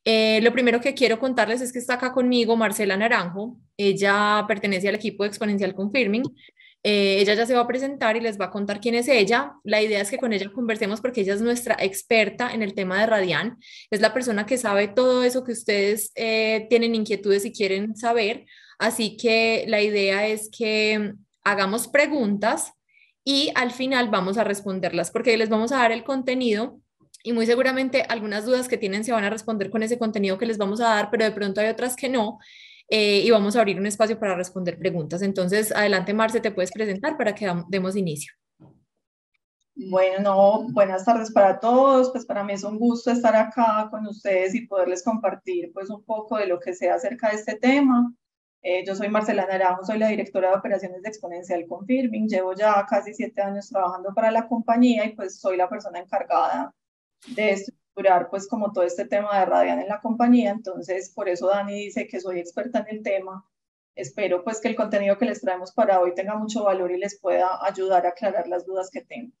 Lo primero que quiero contarles es que está acá conmigo Marcela Naranjo. Ella pertenece al equipo de Exponencial Confirming. Ella ya se va a presentar y les va a contar quién es ella. La idea es que con ella conversemos porque ella es nuestra experta en el tema de Radian. Es la persona que sabe todo eso que ustedes tienen inquietudes y quieren saber. Así que la idea es que hagamos preguntas y al final vamos a responderlas porque les vamos a dar el contenido y muy seguramente algunas dudas que tienen se van a responder con ese contenido que les vamos a dar, pero de pronto hay otras que no, y vamos a abrir un espacio para responder preguntas. Entonces, adelante, Marce, te puedes presentar para que demos inicio. Bueno, no, buenas tardes para todos. Pues para mí es un gusto estar acá con ustedes y poderles compartir pues un poco de lo que sé acerca de este tema. Yo soy Marcela Naranjo, soy la directora de operaciones de Exponencial Confirming. Llevo ya casi 7 años trabajando para la compañía y pues soy la persona encargada de estructurar pues como todo este tema de Radian en la compañía. Entonces, por eso Dani dice que soy experta en el tema. Espero pues que el contenido que les traemos para hoy tenga mucho valor y les pueda ayudar a aclarar las dudas que tengan.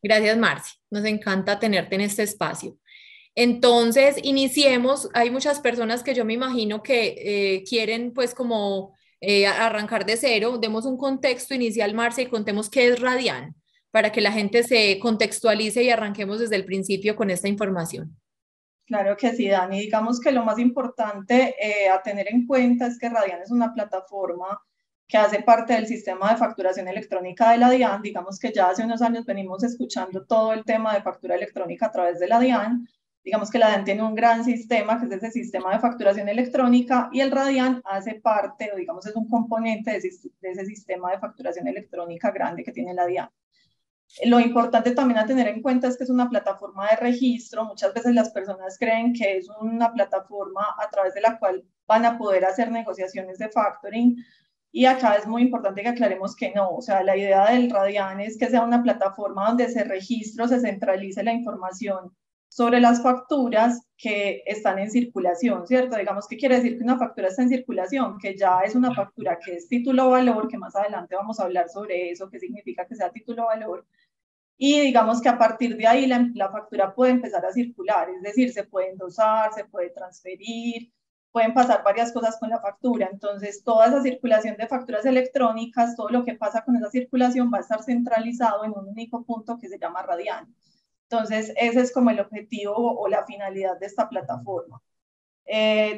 Gracias, Marce. Nos encanta tenerte en este espacio. Entonces, iniciemos. Hay muchas personas que yo me imagino que quieren pues como arrancar de cero. Demos un contexto inicial, Marce, y contemos qué es Radian para que la gente se contextualice y arranquemos desde el principio con esta información. Claro que sí, Dani. Digamos que lo más importante a tener en cuenta es que Radian es una plataforma que hace parte del sistema de facturación electrónica de la DIAN. Digamos que ya hace unos años venimos escuchando todo el tema de factura electrónica a través de la DIAN. Digamos que la DIAN tiene un gran sistema, que es ese sistema de facturación electrónica, y el Radian hace parte, o digamos es un componente de ese sistema de facturación electrónica grande que tiene la DIAN. Lo importante también a tener en cuenta es que es una plataforma de registro. Muchas veces las personas creen que es una plataforma a través de la cual van a poder hacer negociaciones de factoring. Y acá es muy importante que aclaremos que no. O sea, la idea del Radian es que sea una plataforma donde se registre, se centralice la información sobre las facturas que están en circulación, ¿cierto? Digamos, ¿qué quiere decir que una factura está en circulación? Que ya es una factura que es título valor, que más adelante vamos a hablar sobre eso, qué significa que sea título valor, y digamos que a partir de ahí la factura puede empezar a circular, es decir, se puede endosar, se puede transferir, pueden pasar varias cosas con la factura. Entonces, toda esa circulación de facturas electrónicas, todo lo que pasa con esa circulación va a estar centralizado en un único punto que se llama Radian. Entonces, ese es como el objetivo o la finalidad de esta plataforma.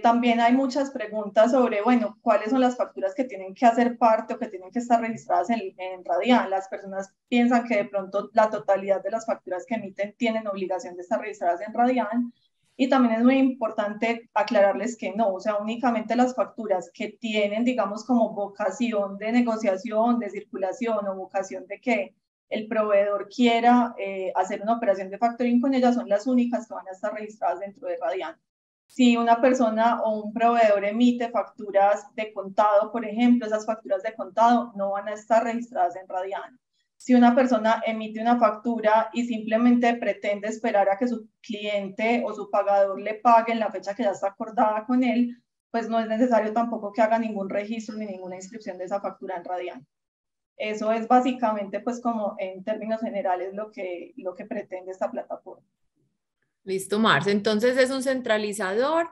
También hay muchas preguntas sobre, bueno, cuáles son las facturas que tienen que hacer parte o que tienen que estar registradas en Radian. Las personas piensan que de pronto la totalidad de las facturas que emiten tienen obligación de estar registradas en Radian. Y también es muy importante aclararles que no, o sea, únicamente las facturas que tienen, digamos, como vocación de negociación, de circulación o vocación de que el proveedor quiera hacer una operación de factoring con ellas son las únicas que van a estar registradas dentro de Radian. Si una persona o un proveedor emite facturas de contado, por ejemplo, esas facturas de contado no van a estar registradas en Radian. Si una persona emite una factura y simplemente pretende esperar a que su cliente o su pagador le pague en la fecha que ya está acordada con él, pues no es necesario tampoco que haga ningún registro ni ninguna inscripción de esa factura en Radian. Eso es básicamente, pues como en términos generales, lo que pretende esta plataforma. Listo, Marce. Entonces es un centralizador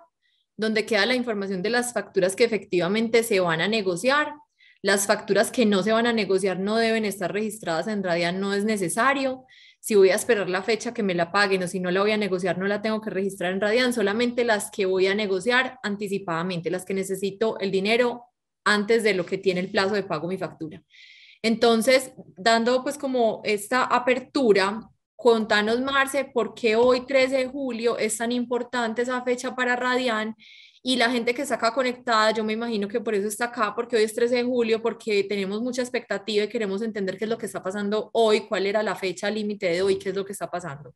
donde queda la información de las facturas que efectivamente se van a negociar. Las facturas que no se van a negociar no deben estar registradas en Radian, no es necesario. Si voy a esperar la fecha que me la paguen o si no la voy a negociar, no la tengo que registrar en Radian, solamente las que voy a negociar anticipadamente, las que necesito el dinero antes de lo que tiene el plazo de pago mi factura. Entonces, dando pues como esta apertura, contanos, Marce, por qué hoy 13 de julio es tan importante esa fecha para Radian y la gente que está acá conectada, yo me imagino que por eso está acá, porque hoy es 13 de julio, porque tenemos mucha expectativa y queremos entender qué es lo que está pasando hoy, cuál era la fecha límite de hoy, qué es lo que está pasando.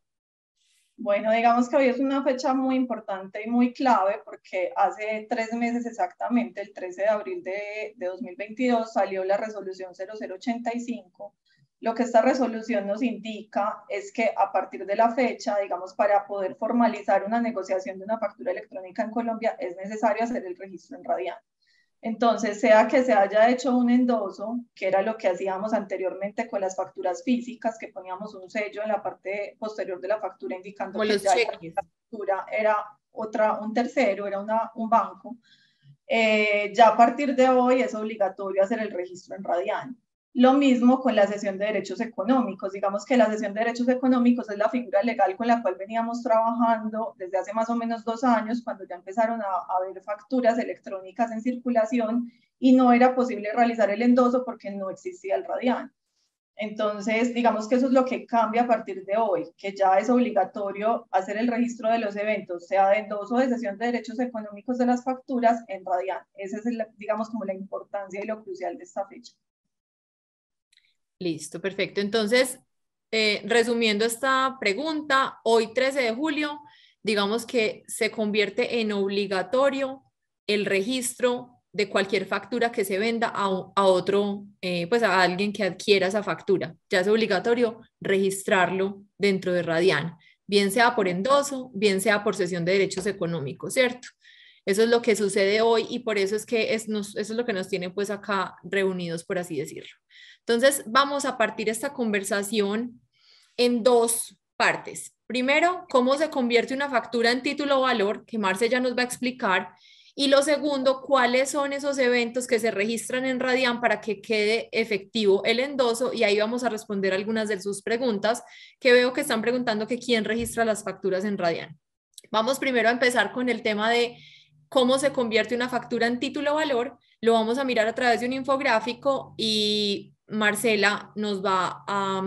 Bueno, digamos que hoy es una fecha muy importante y muy clave porque hace 3 meses exactamente, el 13 de abril de 2022, salió la resolución 0085. Lo que esta resolución nos indica es que a partir de la fecha, digamos, para poder formalizar una negociación de una factura electrónica en Colombia, es necesario hacer el registro en Radian. Entonces, sea que se haya hecho un endoso, que era lo que hacíamos anteriormente con las facturas físicas, que poníamos un sello en la parte posterior de la factura indicando Como que los ya cheques. esa factura era un tercero, era un banco, ya a partir de hoy es obligatorio hacer el registro en Radian. Lo mismo con la cesión de derechos económicos. Digamos que la cesión de derechos económicos es la figura legal con la cual veníamos trabajando desde hace más o menos 2 años, cuando ya empezaron a haber facturas electrónicas en circulación y no era posible realizar el endoso porque no existía el Radian. Entonces, digamos que eso es lo que cambia a partir de hoy, que ya es obligatorio hacer el registro de los eventos, sea de endoso o de cesión de derechos económicos de las facturas en Radian. Esa es, digamos, como la importancia y lo crucial de esta fecha. Listo, perfecto. Entonces, resumiendo esta pregunta, hoy 13 de julio, digamos que se convierte en obligatorio el registro de cualquier factura que se venda a otro, pues a alguien que adquiera esa factura. Ya es obligatorio registrarlo dentro de Radian, bien sea por endoso, bien sea por cesión de derechos económicos, ¿cierto? Eso es lo que sucede hoy y por eso es que eso es lo que nos tiene pues acá reunidos, por así decirlo. Entonces, vamos a partir esta conversación en dos partes. Primero, cómo se convierte una factura en título o valor, que Marce ya nos va a explicar. Y lo segundo, cuáles son esos eventos que se registran en Radian para que quede efectivo el endoso. Y ahí vamos a responder algunas de sus preguntas, que veo que están preguntando que quién registra las facturas en Radian. Vamos primero a empezar con el tema de cómo se convierte una factura en título o valor. Lo vamos a mirar a través de un infográfico y Marcela nos va a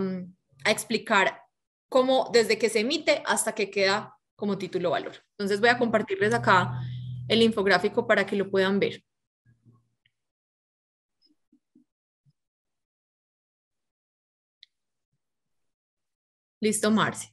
explicar cómo desde que se emite hasta que queda como título o valor. Entonces voy a compartirles acá el infográfico para que lo puedan ver. Listo, Marce.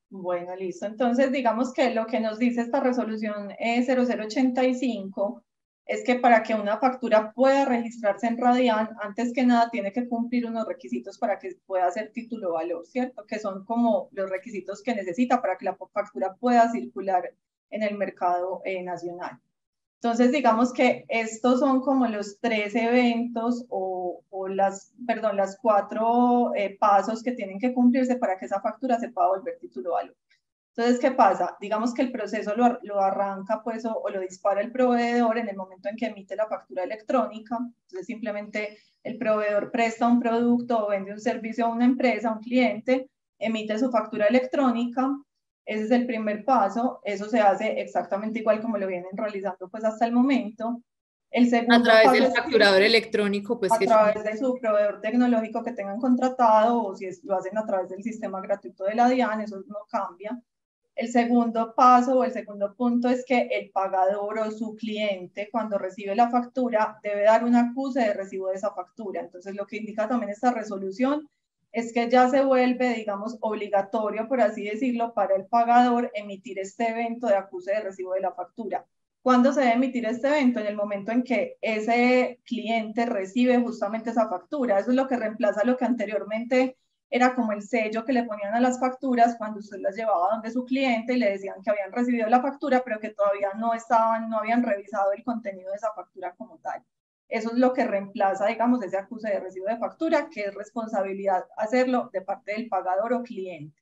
Bueno, listo. Entonces, digamos que lo que nos dice esta resolución 0085 es que para que una factura pueda registrarse en Radian, antes que nada tiene que cumplir unos requisitos para que pueda ser título valor, ¿cierto? Que son como los requisitos que necesita para que la factura pueda circular en el mercado nacional. Entonces, digamos que estos son como los 3 eventos las 4 pasos que tienen que cumplirse para que esa factura se pueda volver título valor. Entonces, ¿qué pasa? Digamos que el proceso lo arranca pues o lo dispara el proveedor en el momento en que emite la factura electrónica. Entonces, simplemente el proveedor presta un producto o vende un servicio a una empresa, a un cliente, emite su factura electrónica. Ese es el primer paso. Eso se hace exactamente igual como lo vienen realizando pues hasta el momento. El segundo A través paso del es facturador electrónico, pues a que través de su proveedor tecnológico que tengan contratado o si lo hacen a través del sistema gratuito de la DIAN, eso no cambia. El segundo paso o el segundo punto es que el pagador o su cliente, cuando recibe la factura, debe dar un acuse de recibo de esa factura. Entonces, lo que indica también esta resolución es que ya se vuelve, digamos, obligatorio, por así decirlo, para el pagador emitir este evento de acuse de recibo de la factura. ¿Cuándo se debe emitir este evento? En el momento en que ese cliente recibe justamente esa factura. Eso es lo que reemplaza lo que anteriormente era como el sello que le ponían a las facturas cuando usted las llevaba donde su cliente y le decían que habían recibido la factura, pero que todavía no habían revisado el contenido de esa factura como tal. Eso es lo que reemplaza, digamos, ese acuse de recibo de factura, que es responsabilidad hacerlo de parte del pagador o cliente.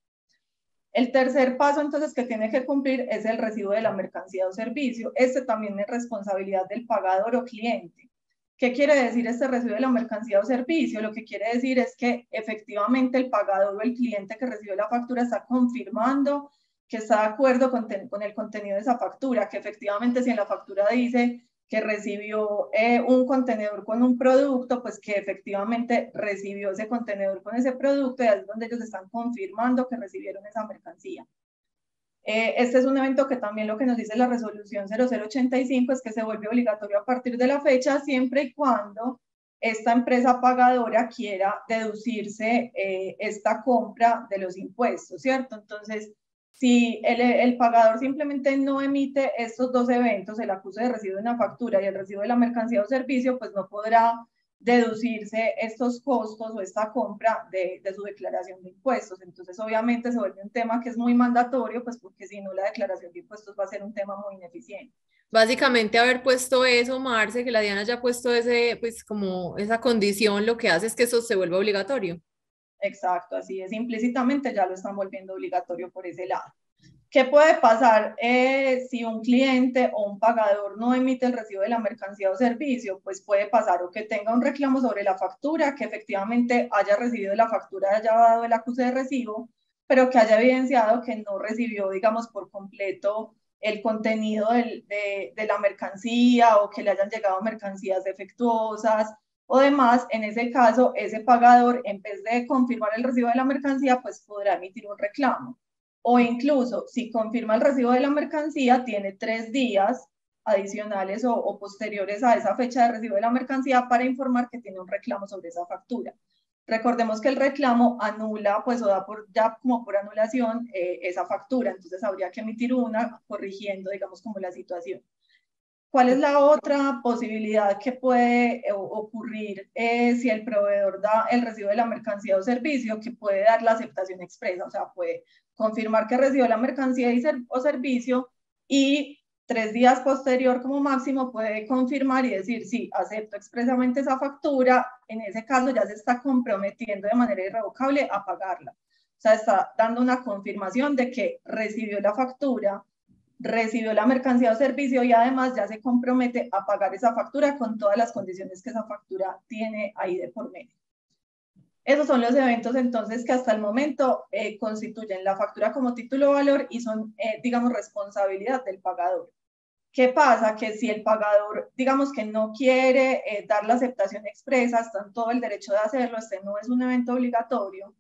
El tercer paso, entonces, que tiene que cumplir es el recibo de la mercancía o servicio. Este también es responsabilidad del pagador o cliente. ¿Qué quiere decir este recibo de la mercancía o servicio? Lo que quiere decir es que efectivamente el pagador o el cliente que recibe la factura está confirmando que está de acuerdo con el contenido de esa factura, que efectivamente si en la factura dice que recibió un contenedor con un producto, pues que efectivamente recibió ese contenedor con ese producto y es donde ellos están confirmando que recibieron esa mercancía. Este es un evento que también lo que nos dice la resolución 0085 es que se vuelve obligatorio a partir de la fecha siempre y cuando esta empresa pagadora quiera deducirse esta compra de los impuestos, ¿cierto? Entonces, si el pagador simplemente no emite estos dos eventos, el acuse de recibo de una factura y el recibo de la mercancía o servicio, pues no podrá deducirse estos costos o esta compra de su declaración de impuestos. Entonces, obviamente, se vuelve un tema que es muy mandatorio, pues porque si no, la declaración de impuestos va a ser un tema muy ineficiente. básicamente haber puesto eso, Marce, que la Diana haya puesto ese, pues como esa condición, lo que hace es que eso se vuelva obligatorio. Exacto, así es. Implícitamente ya lo están volviendo obligatorio por ese lado. ¿Qué puede pasar si un cliente o un pagador no emite el recibo de la mercancía o servicio? Pues puede pasar o que tenga un reclamo sobre la factura, que efectivamente haya recibido la factura, haya dado el acuse de recibo, pero que haya evidenciado que no recibió, digamos, por completo el contenido de la mercancía o que le hayan llegado mercancías defectuosas o demás. En ese caso, ese pagador, en vez de confirmar el recibo de la mercancía, pues podrá emitir un reclamo. O incluso, si confirma el recibo de la mercancía, tiene 3 días adicionales o posteriores a esa fecha de recibo de la mercancía para informar que tiene un reclamo sobre esa factura. Recordemos que el reclamo anula, pues o da por, ya como por anulación esa factura, entonces habría que emitir una corrigiendo, digamos, como la situación. ¿Cuál es la otra posibilidad que puede ocurrir si el proveedor da el recibo de la mercancía o servicio? Que puede dar la aceptación expresa, o sea, puede confirmar que recibió la mercancía o servicio y 3 días posterior como máximo puede confirmar y decir, sí, acepto expresamente esa factura. En ese caso ya se está comprometiendo de manera irrevocable a pagarla. O sea, está dando una confirmación de que recibió la factura, recibió la mercancía o servicio y además ya se compromete a pagar esa factura con todas las condiciones que esa factura tiene ahí de por medio. Esos son los eventos entonces que hasta el momento constituyen la factura como título de valor y son, digamos, responsabilidad del pagador. ¿Qué pasa? Que si el pagador, digamos que no quiere dar la aceptación expresa, está en todo el derecho de hacerlo, este no es un evento obligatorio.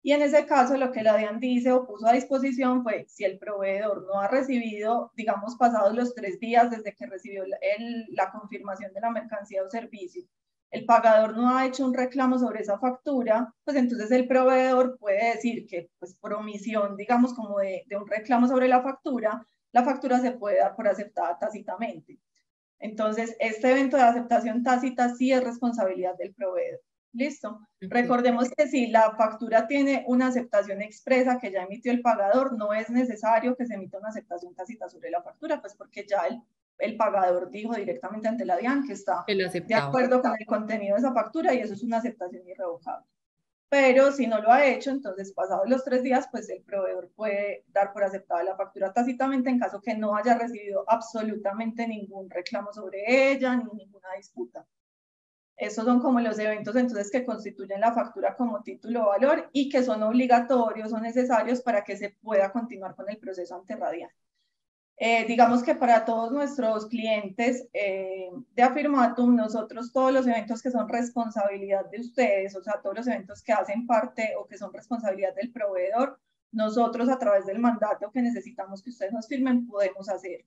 Y en ese caso, lo que la DIAN dice o puso a disposición fue, si el proveedor no ha recibido, digamos, pasados los 3 días desde que recibió la confirmación de la mercancía o servicio, el pagador no ha hecho un reclamo sobre esa factura, pues entonces el proveedor puede decir que, pues por omisión, digamos, como de un reclamo sobre la factura se puede dar por aceptada tácitamente. Entonces, este evento de aceptación tácita sí es responsabilidad del proveedor. ¿Listo? Recordemos que si la factura tiene una aceptación expresa que ya emitió el pagador, no es necesario que se emita una aceptación tácita sobre la factura, pues porque ya el pagador dijo directamente ante la DIAN que está de acuerdo con el contenido de esa factura y eso es una aceptación irrevocable. Pero si no lo ha hecho, entonces pasados los 3 días, pues el proveedor puede dar por aceptada la factura tácitamente en caso que no haya recibido absolutamente ningún reclamo sobre ella ni ninguna disputa. Esos son como los eventos entonces que constituyen la factura como título o valor y que son obligatorios o necesarios para que se pueda continuar con el proceso ante Radian. Digamos que para todos nuestros clientes de Affirmatum, nosotros todos los eventos que son responsabilidad de ustedes, o sea, todos los eventos que hacen parte o que son responsabilidad del proveedor, nosotros a través del mandato que necesitamos que ustedes nos firmen, podemos hacer.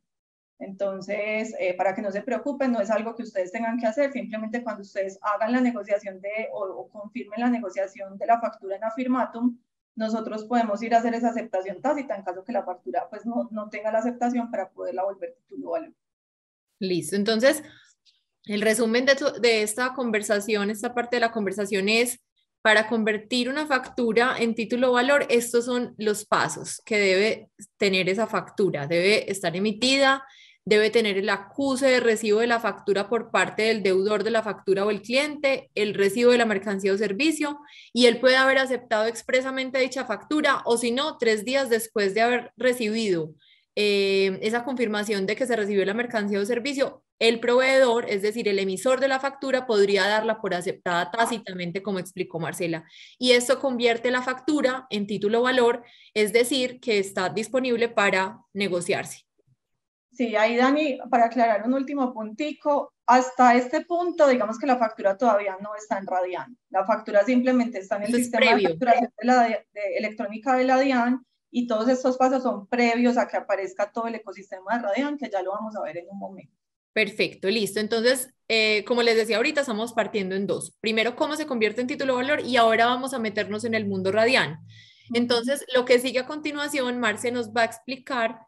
Entonces, para que no se preocupen, no es algo que ustedes tengan que hacer, simplemente cuando ustedes hagan la negociación o confirmen la negociación de la factura en Affirmatum, nosotros podemos ir a hacer esa aceptación tácita en caso que la factura pues no tenga la aceptación para poderla volver título valor. Listo, entonces el resumen de esta conversación, esta parte de la conversación es, para convertir una factura en título valor, estos son los pasos que debe tener esa factura. Debe estar emitida, debe tener el acuse de recibo de la factura por parte del deudor de la factura o el cliente, el recibo de la mercancía o servicio, y él puede haber aceptado expresamente dicha factura o si no, 3 días después de haber recibido esa confirmación de que se recibió la mercancía o servicio, el proveedor, es decir, el emisor de la factura, podría darla por aceptada tácitamente, como explicó Marcela. Y esto convierte la factura en título valor, es decir, que está disponible para negociarse. Sí, ahí Dani, para aclarar un último puntico, hasta este punto, digamos que la factura todavía no está en Radian. La factura simplemente está en el sistema de facturación electrónica de la DIAN y todos estos pasos son previos a que aparezca todo el ecosistema de Radian, que ya lo vamos a ver en un momento. Perfecto, listo. Entonces, como les decía ahorita, estamos partiendo en dos. Primero, cómo se convierte en título valor y ahora vamos a meternos en el mundo Radian. Entonces, lo que sigue a continuación, Marce nos va a explicar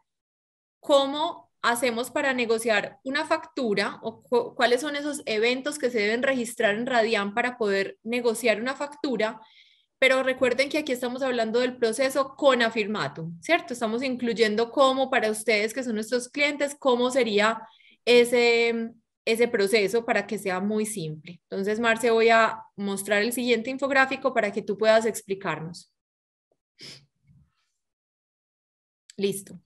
cómo hacemos para negociar una factura o cuáles son esos eventos que se deben registrar en Radian para poder negociar una factura. Pero recuerden que aquí estamos hablando del proceso con Affirmatum, ¿cierto? Estamos incluyendo cómo para ustedes que son nuestros clientes, cómo sería ese proceso para que sea muy simple. Entonces, Marce, voy a mostrar el siguiente infográfico para que tú puedas explicarnos. Listo.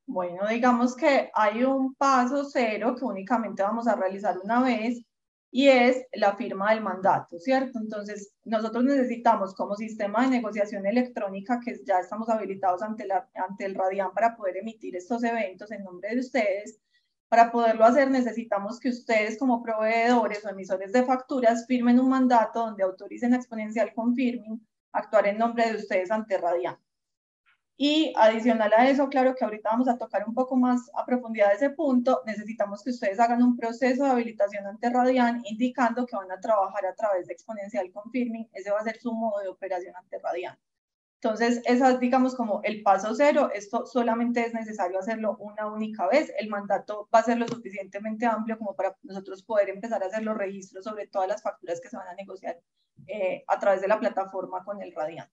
Bueno, digamos que hay un paso cero que únicamente vamos a realizar una vez y es la firma del mandato, ¿cierto? Entonces, nosotros necesitamos como sistema de negociación electrónica, que ya estamos habilitados ante el Radian para poder emitir estos eventos en nombre de ustedes. Para poderlo hacer necesitamos que ustedes como proveedores o emisores de facturas firmen un mandato donde autoricen a Exponencial Confirming actuar en nombre de ustedes ante Radian. Y adicional a eso, claro que ahorita vamos a tocar un poco más a profundidad ese punto, necesitamos que ustedes hagan un proceso de habilitación ante Radian indicando que van a trabajar a través de Exponencial Confirming, ese va a ser su modo de operación ante Radian. Entonces, esa es, digamos, como el paso cero, esto solamente es necesario hacerlo una única vez, el mandato va a ser lo suficientemente amplio como para nosotros poder empezar a hacer los registros sobre todas las facturas que se van a negociar a través de la plataforma con el Radian.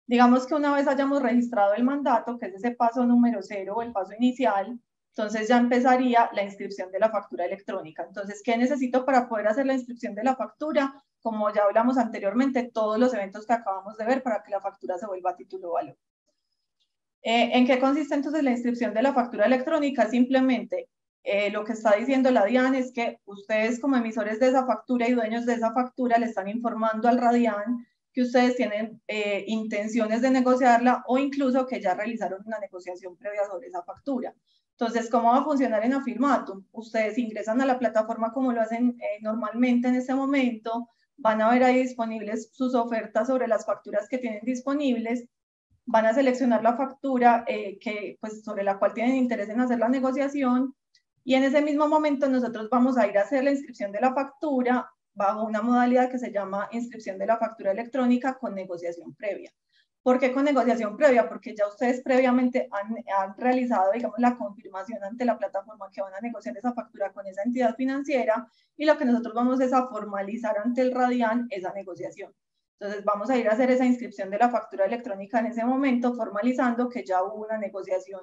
Digamos que una vez hayamos registrado el mandato, que es ese paso número 0 o el paso inicial, entonces ya empezaría la inscripción de la factura electrónica. Entonces, ¿qué necesito para poder hacer la inscripción de la factura? Como ya hablamos anteriormente, todos los eventos que acabamos de ver para que la factura se vuelva a título valor. ¿En qué consiste entonces la inscripción de la factura electrónica? Simplemente lo que está diciendo la DIAN es que ustedes como emisores de esa factura y dueños de esa factura le están informando al Radian que ustedes tienen intenciones de negociarla o incluso que ya realizaron una negociación previa sobre esa factura. Entonces, ¿cómo va a funcionar en Affirmatum? Ustedes ingresan a la plataforma como lo hacen normalmente en este momento, van a ver ahí disponibles sus ofertas sobre las facturas que tienen disponibles, van a seleccionar la factura pues, sobre la cual tienen interés en hacer la negociación y en ese mismo momento nosotros vamos a ir a hacer la inscripción de la factura bajo una modalidad que se llama inscripción de la factura electrónica con negociación previa. ¿Por qué con negociación previa? Porque ya ustedes previamente han realizado, digamos, la confirmación ante la plataforma que van a negociar esa factura con esa entidad financiera y lo que nosotros vamos es a formalizar ante el Radian esa negociación. Entonces vamos a ir a hacer esa inscripción de la factura electrónica en ese momento, formalizando que ya hubo una negociación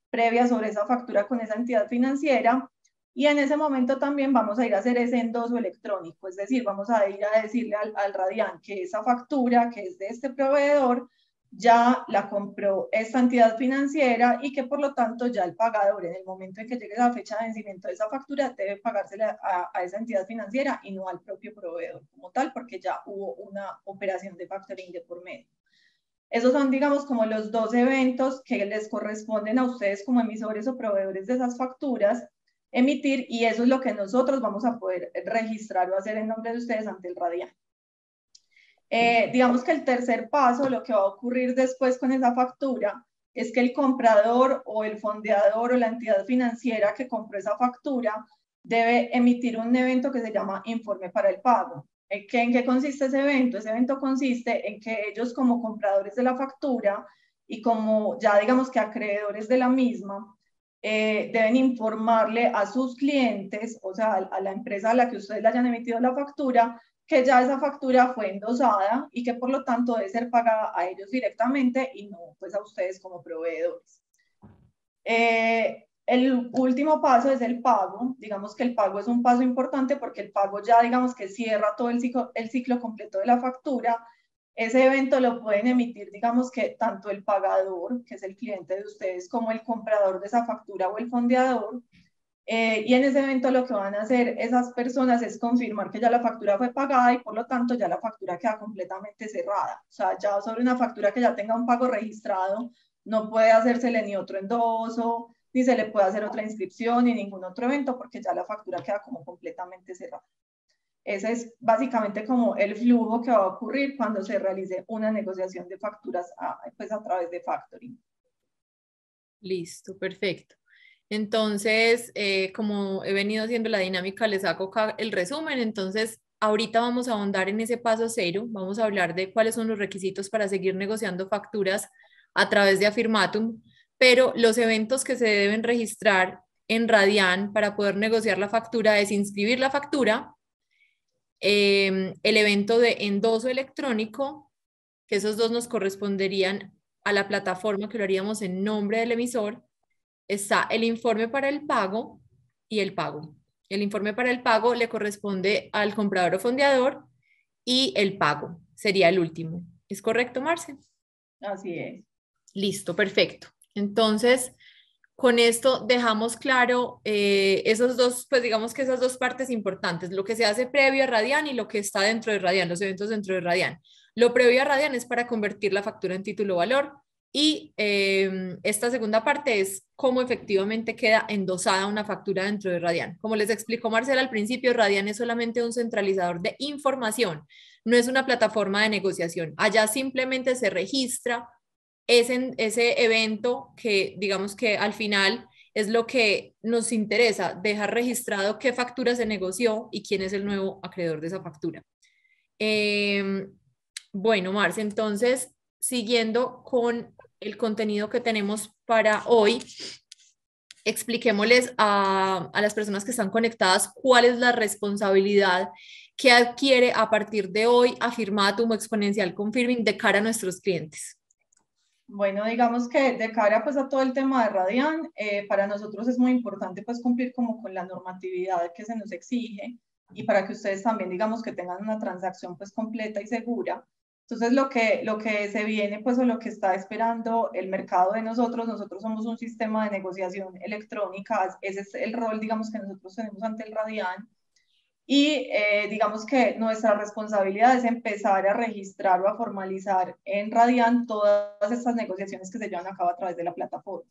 previa sobre esa factura con esa entidad financiera y en ese momento también vamos a ir a hacer ese endoso electrónico, es decir, vamos a ir a decirle al Radian que esa factura que es de este proveedor ya la compró esta entidad financiera y que por lo tanto ya el pagador en el momento en que llegue la fecha de vencimiento de esa factura debe pagársela a esa entidad financiera y no al propio proveedor como tal porque ya hubo una operación de factoring de por medio. Esos son, digamos, como los dos eventos que les corresponden a ustedes como emisores o proveedores de esas facturas emitir y eso es lo que nosotros vamos a poder registrar o hacer en nombre de ustedes ante el Radian. Digamos que el tercer paso, lo que va a ocurrir después con esa factura, es que el comprador o el fondeador o la entidad financiera que compró esa factura debe emitir un evento que se llama informe para el pago. ¿En qué consiste ese evento? Ese evento consiste en que ellos como compradores de la factura y como ya digamos que acreedores de la misma, deben informarle a sus clientes, o sea, a la empresa a la que ustedes le hayan emitido la factura, que ya esa factura fue endosada y que por lo tanto debe ser pagada a ellos directamente y no pues a ustedes como proveedores. El último paso es el pago. Digamos que el pago es un paso importante porque el pago ya digamos que cierra todo el ciclo completo de la factura. Ese evento lo pueden emitir, digamos que tanto el pagador, que es el cliente de ustedes, como el comprador de esa factura o el fondeador. Y en ese evento lo que van a hacer esas personas es confirmar que ya la factura fue pagada y por lo tanto ya la factura queda completamente cerrada. O sea, ya sobre una factura que ya tenga un pago registrado, no puede hacérsele ni otro endoso, ni se le puede hacer otra inscripción, ni ningún otro evento, porque ya la factura queda como completamente cerrada. Ese es básicamente como el flujo que va a ocurrir cuando se realice una negociación de facturas pues a través de factoring. Listo, perfecto. Entonces, como he venido haciendo la dinámica, les hago acá el resumen. Entonces, ahorita vamos a ahondar en ese paso cero. Vamos a hablar de cuáles son los requisitos para seguir negociando facturas a través de Affirmatum, pero los eventos que se deben registrar en Radian para poder negociar la factura es inscribir la factura, el evento de endoso electrónico, que esos dos nos corresponderían a la plataforma que lo haríamos en nombre del emisor. Está el informe para el pago y el pago. El informe para el pago le corresponde al comprador o fondeador y el pago sería el último. ¿Es correcto, Marce? Así es. Listo, perfecto. Entonces, con esto dejamos claro esos dos, pues digamos que esas dos partes importantes, lo que se hace previo a Radian y lo que está dentro de Radian, los eventos dentro de Radian. Lo previo a Radian es para convertir la factura en título valor y esta segunda parte es cómo efectivamente queda endosada una factura dentro de Radian. Como les explicó Marcela al principio, Radian es solamente un centralizador de información, no es una plataforma de negociación. Allá simplemente se registra ese evento que digamos que al final es lo que nos interesa, dejar registrado qué factura se negoció y quién es el nuevo acreedor de esa factura. Bueno, Marce, entonces, siguiendo con el contenido que tenemos para hoy, expliquémosles a las personas que están conectadas cuál es la responsabilidad que adquiere a partir de hoy Afirmatum o Exponencial Confirming de cara a nuestros clientes. Bueno, digamos que de cara pues a todo el tema de Radian, para nosotros es muy importante pues cumplir como con la normatividad que se nos exige y para que ustedes también digamos que tengan una transacción pues completa y segura. Entonces lo que se viene pues o lo que está esperando el mercado de nosotros somos un sistema de negociación electrónica, ese es el rol digamos que nosotros tenemos ante el Radian. Y digamos que nuestra responsabilidad es empezar a registrar o a formalizar en Radian todas estas negociaciones que se llevan a cabo a través de la plataforma.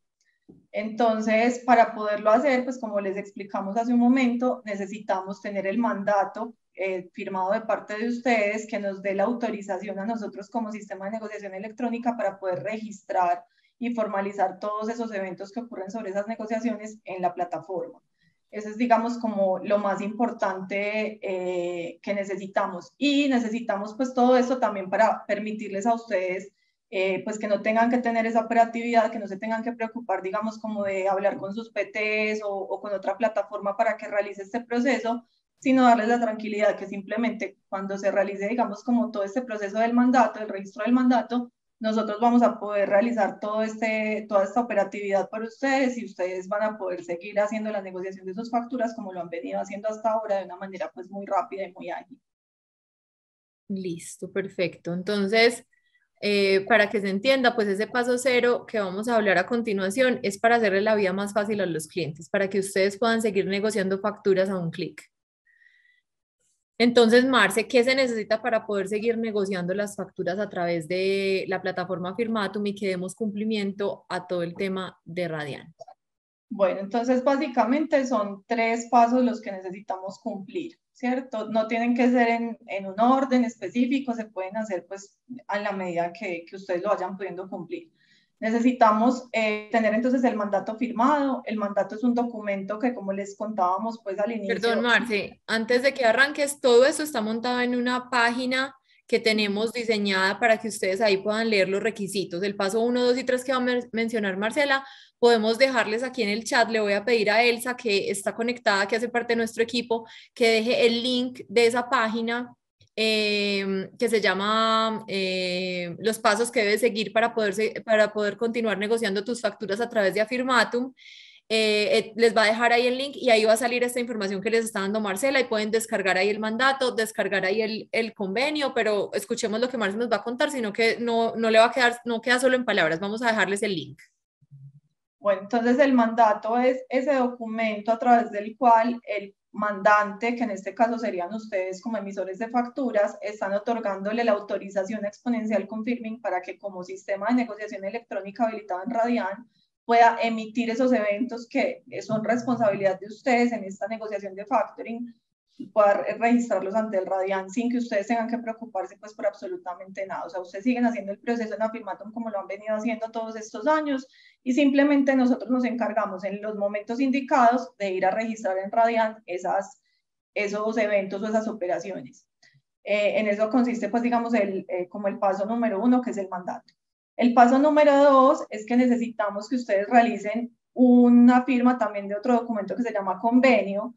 Entonces, para poderlo hacer, pues como les explicamos hace un momento, necesitamos tener el mandato firmado de parte de ustedes que nos dé la autorización a nosotros como sistema de negociación electrónica para poder registrar y formalizar todos esos eventos que ocurren sobre esas negociaciones en la plataforma. Eso es, digamos, como lo más importante que necesitamos. Y necesitamos, pues, todo esto también para permitirles a ustedes, pues, que no tengan que tener esa operatividad, que no se tengan que preocupar, digamos, como de hablar con sus PTs o con otra plataforma para que realice este proceso, sino darles la tranquilidad que simplemente cuando se realice, digamos, como todo este proceso del mandato, el registro del mandato, nosotros vamos a poder realizar toda esta operatividad para ustedes y ustedes van a poder seguir haciendo la negociación de sus facturas como lo han venido haciendo hasta ahora de una manera pues muy rápida y muy ágil. Listo, perfecto. Entonces, para que se entienda, pues ese paso cero que vamos a hablar a continuación es para hacerle la vida más fácil a los clientes, para que ustedes puedan seguir negociando facturas a un clic. Entonces, Marce, ¿qué se necesita para poder seguir negociando las facturas a través de la plataforma Firmatum y que demos cumplimiento a todo el tema de Radian? Bueno, entonces básicamente son 3 pasos los que necesitamos cumplir, ¿cierto? No tienen que ser en un orden específico, se pueden hacer pues a la medida que ustedes lo vayan pudiendo cumplir. Necesitamos tener entonces el mandato firmado. El mandato es un documento que, como les contábamos pues al Perdón, inicio. Marce, antes de que arranques, todo eso está montado en una página que tenemos diseñada para que ustedes ahí puedan leer los requisitos. El paso 1, 2 y 3 que va a mencionar Marcela, podemos dejarles aquí en el chat. Le voy a pedir a Elsa, que está conectada, que hace parte de nuestro equipo, que deje el link de esa página que se llama los pasos que debes seguir para poder continuar negociando tus facturas a través de Afirmatum. Les va a dejar ahí el link y ahí va a salir esta información que les está dando Marcela y pueden descargar ahí el mandato, descargar ahí el convenio, pero escuchemos lo que Marcela nos va a contar, sino que no le va a quedar, no queda solo en palabras, vamos a dejarles el link. Bueno, entonces el mandato es ese documento a través del cual el mandante, que en este caso serían ustedes como emisores de facturas, están otorgándole la autorización exponencial confirming para que como sistema de negociación electrónica habilitado en Radian pueda emitir esos eventos que son responsabilidad de ustedes en esta negociación de factoring y pueda registrarlos ante el Radian sin que ustedes tengan que preocuparse pues por absolutamente nada. O sea, ustedes siguen haciendo el proceso en Afirmatum como lo han venido haciendo todos estos años y simplemente nosotros nos encargamos en los momentos indicados de ir a registrar en Radian esos eventos o esas operaciones. En eso consiste pues digamos como el paso número 1, que es el mandato. El paso número 2 es que necesitamos que ustedes realicen una firma también de otro documento que se llama convenio.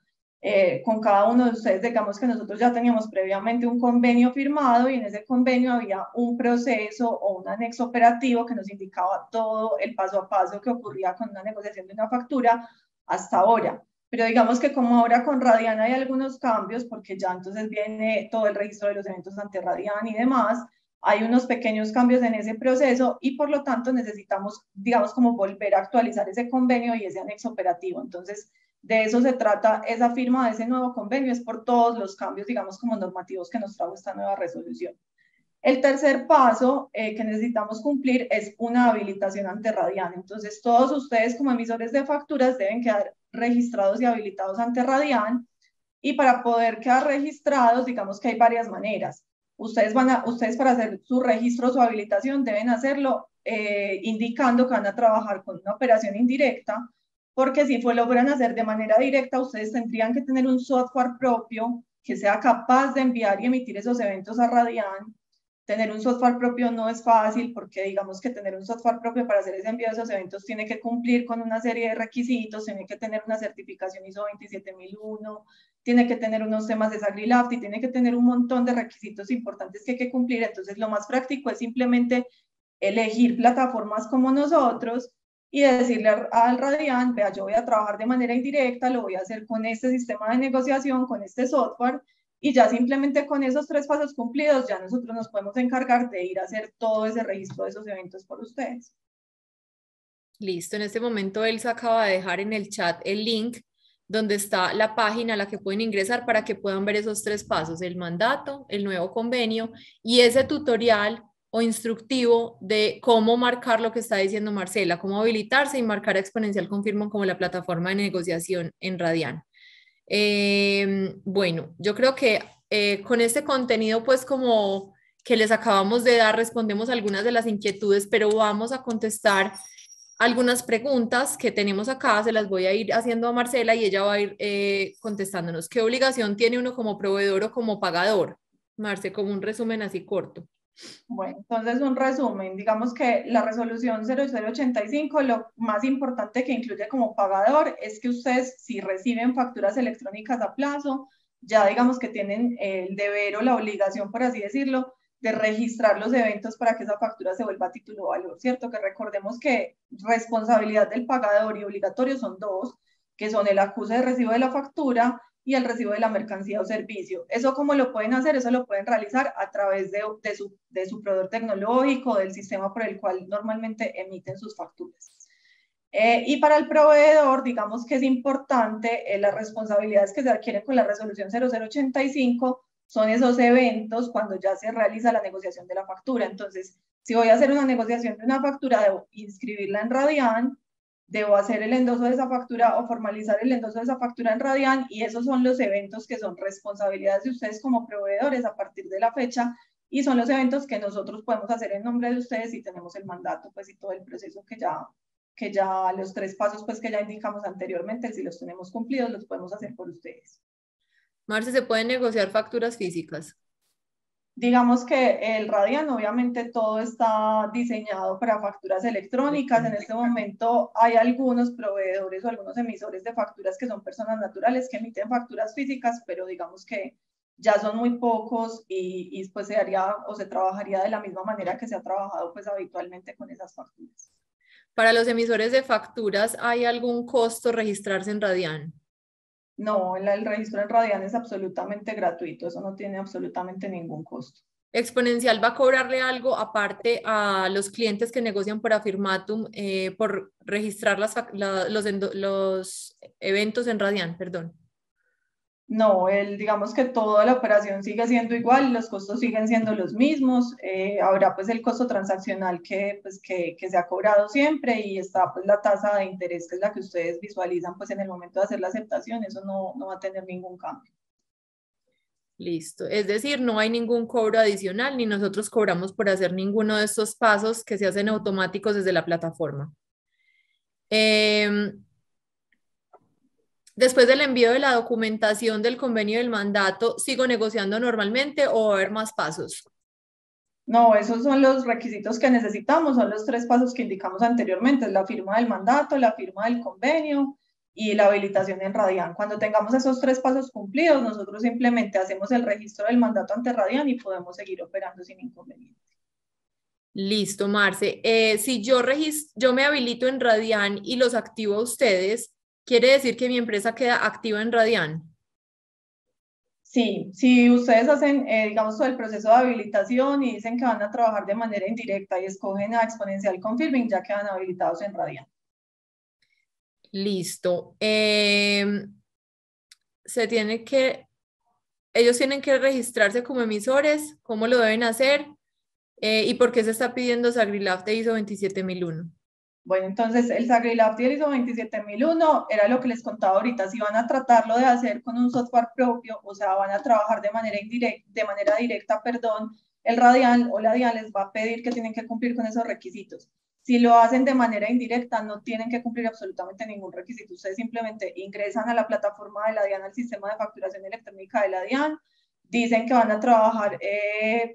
Con cada uno de ustedes, digamos que nosotros ya teníamos previamente un convenio firmado y en ese convenio había un proceso o un anexo operativo que nos indicaba todo el paso a paso que ocurría con una negociación de una factura hasta ahora. Pero digamos que como ahora con Radian hay algunos cambios, porque ya entonces viene todo el registro de los eventos ante Radian y demás, hay unos pequeños cambios en ese proceso y por lo tanto necesitamos, digamos, como volver a actualizar ese convenio y ese anexo operativo. Entonces, de eso se trata esa firma de ese nuevo convenio, es por todos los cambios, digamos, como normativos que nos trajo esta nueva resolución. El tercer paso que necesitamos cumplir es una habilitación ante Radian. Entonces, todos ustedes como emisores de facturas deben quedar registrados y habilitados ante Radian. Y para poder quedar registrados, digamos que hay varias maneras. Ustedes para hacer su registro, su habilitación, deben hacerlo indicando que van a trabajar con una operación indirecta, porque si lo fueran a hacer de manera directa, ustedes tendrían que tener un software propio que sea capaz de enviar y emitir esos eventos a Radian. Tener un software propio no es fácil porque digamos que tener un software propio para hacer ese envío de esos eventos tiene que cumplir con una serie de requisitos, tiene que tener una certificación ISO 27001, tiene que tener unos temas de SagriLaft y tiene que tener un montón de requisitos importantes que hay que cumplir. Entonces lo más práctico es simplemente elegir plataformas como nosotros y decirle al Radian, vea, yo voy a trabajar de manera indirecta, lo voy a hacer con este sistema de negociación, con este software, y ya simplemente con esos 3 pasos cumplidos, ya nosotros nos podemos encargar de ir a hacer todo ese registro de esos eventos por ustedes. Listo, en este momento Elsa acaba de dejar en el chat el link donde está la página a la que pueden ingresar para que puedan ver esos 3 pasos, el mandato, el nuevo convenio y ese tutorial o instructivo de cómo marcar lo que está diciendo Marcela, cómo habilitarse y marcar a Exponencial Confirmon como la plataforma de negociación en Radian. Bueno, yo creo que con este contenido, pues como que les acabamos de dar, respondemos algunas de las inquietudes, pero vamos a contestar algunas preguntas que tenemos acá, se las voy a ir haciendo a Marcela y ella va a ir contestándonos. ¿Qué obligación tiene uno como proveedor o como pagador? Marce, como un resumen así corto. Bueno, entonces un resumen, digamos que la resolución 0085, lo más importante que incluye como pagador es que ustedes si reciben facturas electrónicas a plazo, ya digamos que tienen el deber o la obligación, por así decirlo, de registrar los eventos para que esa factura se vuelva a título valor, ¿cierto? Que recordemos que responsabilidad del pagador y obligatorio son dos, que son el acuse de recibo de la factura y el recibo de la mercancía o servicio. ¿Eso cómo lo pueden hacer? Eso lo pueden realizar a través de su proveedor tecnológico, del sistema por el cual normalmente emiten sus facturas. Y para el proveedor, digamos que es importante, las responsabilidades que se adquieren con la resolución 0085 son esos eventos cuando ya se realiza la negociación de la factura. Entonces, si voy a hacer una negociación de una factura, debo inscribirla en Radian, debo hacer el endoso de esa factura o formalizar el endoso de esa factura en Radian, y esos son los eventos que son responsabilidades de ustedes como proveedores a partir de la fecha, y son los eventos que nosotros podemos hacer en nombre de ustedes si tenemos el mandato, pues, y todo el proceso que ya los 3 pasos, pues, que ya indicamos anteriormente, si los tenemos cumplidos, los podemos hacer por ustedes. Marce, ¿se pueden negociar facturas físicas? Digamos que el Radian, obviamente todo está diseñado para facturas electrónicas. En este momento hay algunos proveedores o algunos emisores de facturas que son personas naturales que emiten facturas físicas, pero digamos que ya son muy pocos y pues se haría o se trabajaría de la misma manera que se ha trabajado pues habitualmente con esas facturas. Para los emisores de facturas, ¿hay algún costo registrarse en Radian? No, el registro en Radian es absolutamente gratuito, eso no tiene absolutamente ningún costo. Exponencial va a cobrarle algo aparte a los clientes que negocian por Affirmatum por registrar los eventos en Radian, perdón. No, digamos que toda la operación sigue siendo igual, los costos siguen siendo los mismos, habrá pues el costo transaccional pues, que se ha cobrado siempre y está pues la tasa de interés que es la que ustedes visualizan pues en el momento de hacer la aceptación, eso no va a tener ningún cambio. Listo, es decir, no hay ningún cobro adicional ni nosotros cobramos por hacer ninguno de estos pasos que se hacen automáticos desde la plataforma. Después del envío de la documentación del convenio del mandato, ¿sigo negociando normalmente o va a haber más pasos? No, esos son los requisitos que necesitamos, son los 3 pasos que indicamos anteriormente, es la firma del mandato, la firma del convenio y la habilitación en Radian. Cuando tengamos esos 3 pasos cumplidos, nosotros simplemente hacemos el registro del mandato ante Radian y podemos seguir operando sin inconveniente. Listo, Marce. Si yo me habilito en Radian y los activo a ustedes, ¿quiere decir que mi empresa queda activa en Radian? Sí, si ustedes hacen, digamos, todo el proceso de habilitación y dicen que van a trabajar de manera indirecta y escogen a Exponencial Confirming, ya quedan habilitados en Radian. Listo. Se tiene que, ellos tienen que registrarse como emisores, ¿cómo lo deben hacer? ¿Y por qué se está pidiendo Sagrilab de ISO 27001? Bueno, entonces el Sagrilab y el ISO 27001 era lo que les contaba ahorita. Si van a tratarlo de hacer con un software propio, o sea, van a trabajar de manera directa, el Radian o la DIAN les va a pedir que tienen que cumplir con esos requisitos. Si lo hacen de manera indirecta, no tienen que cumplir absolutamente ningún requisito. Ustedes simplemente ingresan a la plataforma de la DIAN, al sistema de facturación electrónica de la DIAN, dicen que van a trabajar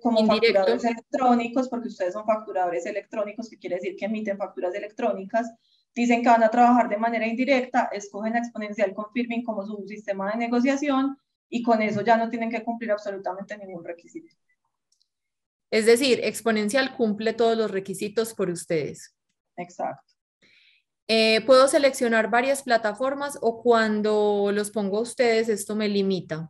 como Indirecto. facturadores electrónicos, porque ustedes son facturadores electrónicos, que quiere decir que emiten facturas electrónicas. Dicen que van a trabajar de manera indirecta, escogen a Exponencial Confirming como su sistema de negociación y con eso ya no tienen que cumplir absolutamente ningún requisito. Es decir, Exponencial cumple todos los requisitos por ustedes. Exacto. ¿Puedo seleccionar varias plataformas o cuando los pongo a ustedes esto me limita?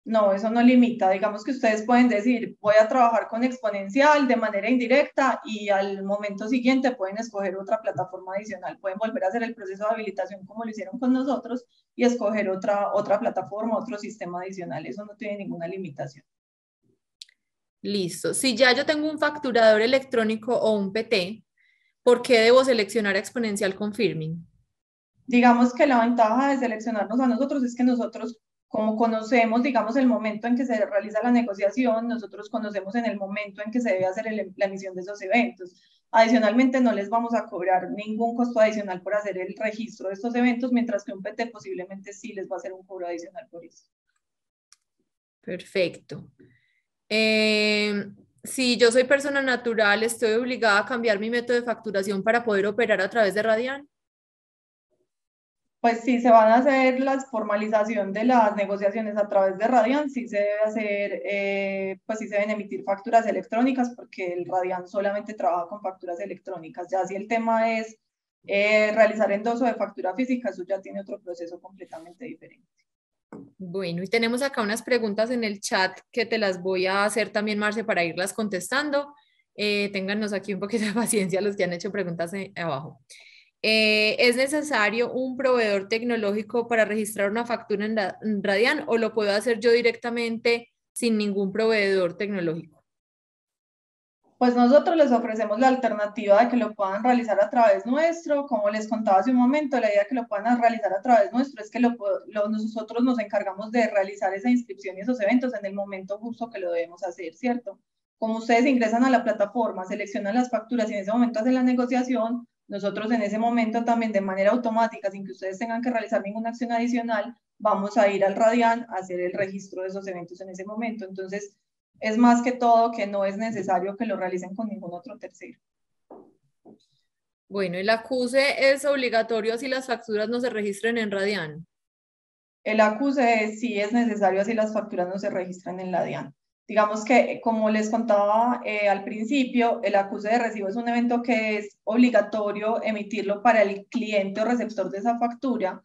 No, eso no limita. Digamos que ustedes pueden decir, voy a trabajar con Exponencial de manera indirecta y al momento siguiente pueden escoger otra plataforma adicional. Pueden volver a hacer el proceso de habilitación como lo hicieron con nosotros y escoger otra plataforma, otro sistema adicional. Eso no tiene ninguna limitación. Listo. Si ya yo tengo un facturador electrónico o un PT, ¿por qué debo seleccionar Exponencial Confirming? Digamos que la ventaja de seleccionarnos a nosotros es que nosotros, como conocemos, digamos, el momento en que se realiza la negociación, nosotros conocemos en el momento en que se debe hacer la emisión de esos eventos. Adicionalmente, no les vamos a cobrar ningún costo adicional por hacer el registro de estos eventos, mientras que un PT posiblemente sí les va a hacer un cobro adicional por eso. Perfecto. Si yo soy persona natural, ¿estoy obligada a cambiar mi método de facturación para poder operar a través de Radian? Pues si se van a hacer la formalización de las negociaciones a través de Radian, sí se debe hacer, pues sí se deben emitir facturas electrónicas porque el Radian solamente trabaja con facturas electrónicas. Ya si el tema es realizar endoso de factura física, eso ya tiene otro proceso completamente diferente. Bueno, y tenemos acá unas preguntas en el chat que te las voy a hacer también, Marce, para irlas contestando. Téngannos aquí un poquito de paciencia los que han hecho preguntas abajo. ¿Es necesario un proveedor tecnológico para registrar una factura en Radian o lo puedo hacer yo directamente sin ningún proveedor tecnológico? Pues nosotros les ofrecemos la alternativa de que lo puedan realizar a través nuestro. Como les contaba hace un momento, la idea de que lo puedan realizar a través nuestro es que nosotros nos encargamos de realizar esa inscripción y esos eventos en el momento justo que lo debemos hacer, ¿cierto? Como ustedes ingresan a la plataforma, seleccionan las facturas y en ese momento hacen la negociación, nosotros en ese momento también de manera automática, sin que ustedes tengan que realizar ninguna acción adicional, vamos a ir al Radian a hacer el registro de esos eventos en ese momento. Entonces, es más que todo que no es necesario que lo realicen con ningún otro tercero. Bueno, el acuse es obligatorio si las facturas no se registran en Radian. El acuse sí es necesario así las facturas no se registran en la DIAN. Digamos que, como les contaba al principio, el acuse de recibo es un evento que es obligatorio emitirlo para el cliente o receptor de esa factura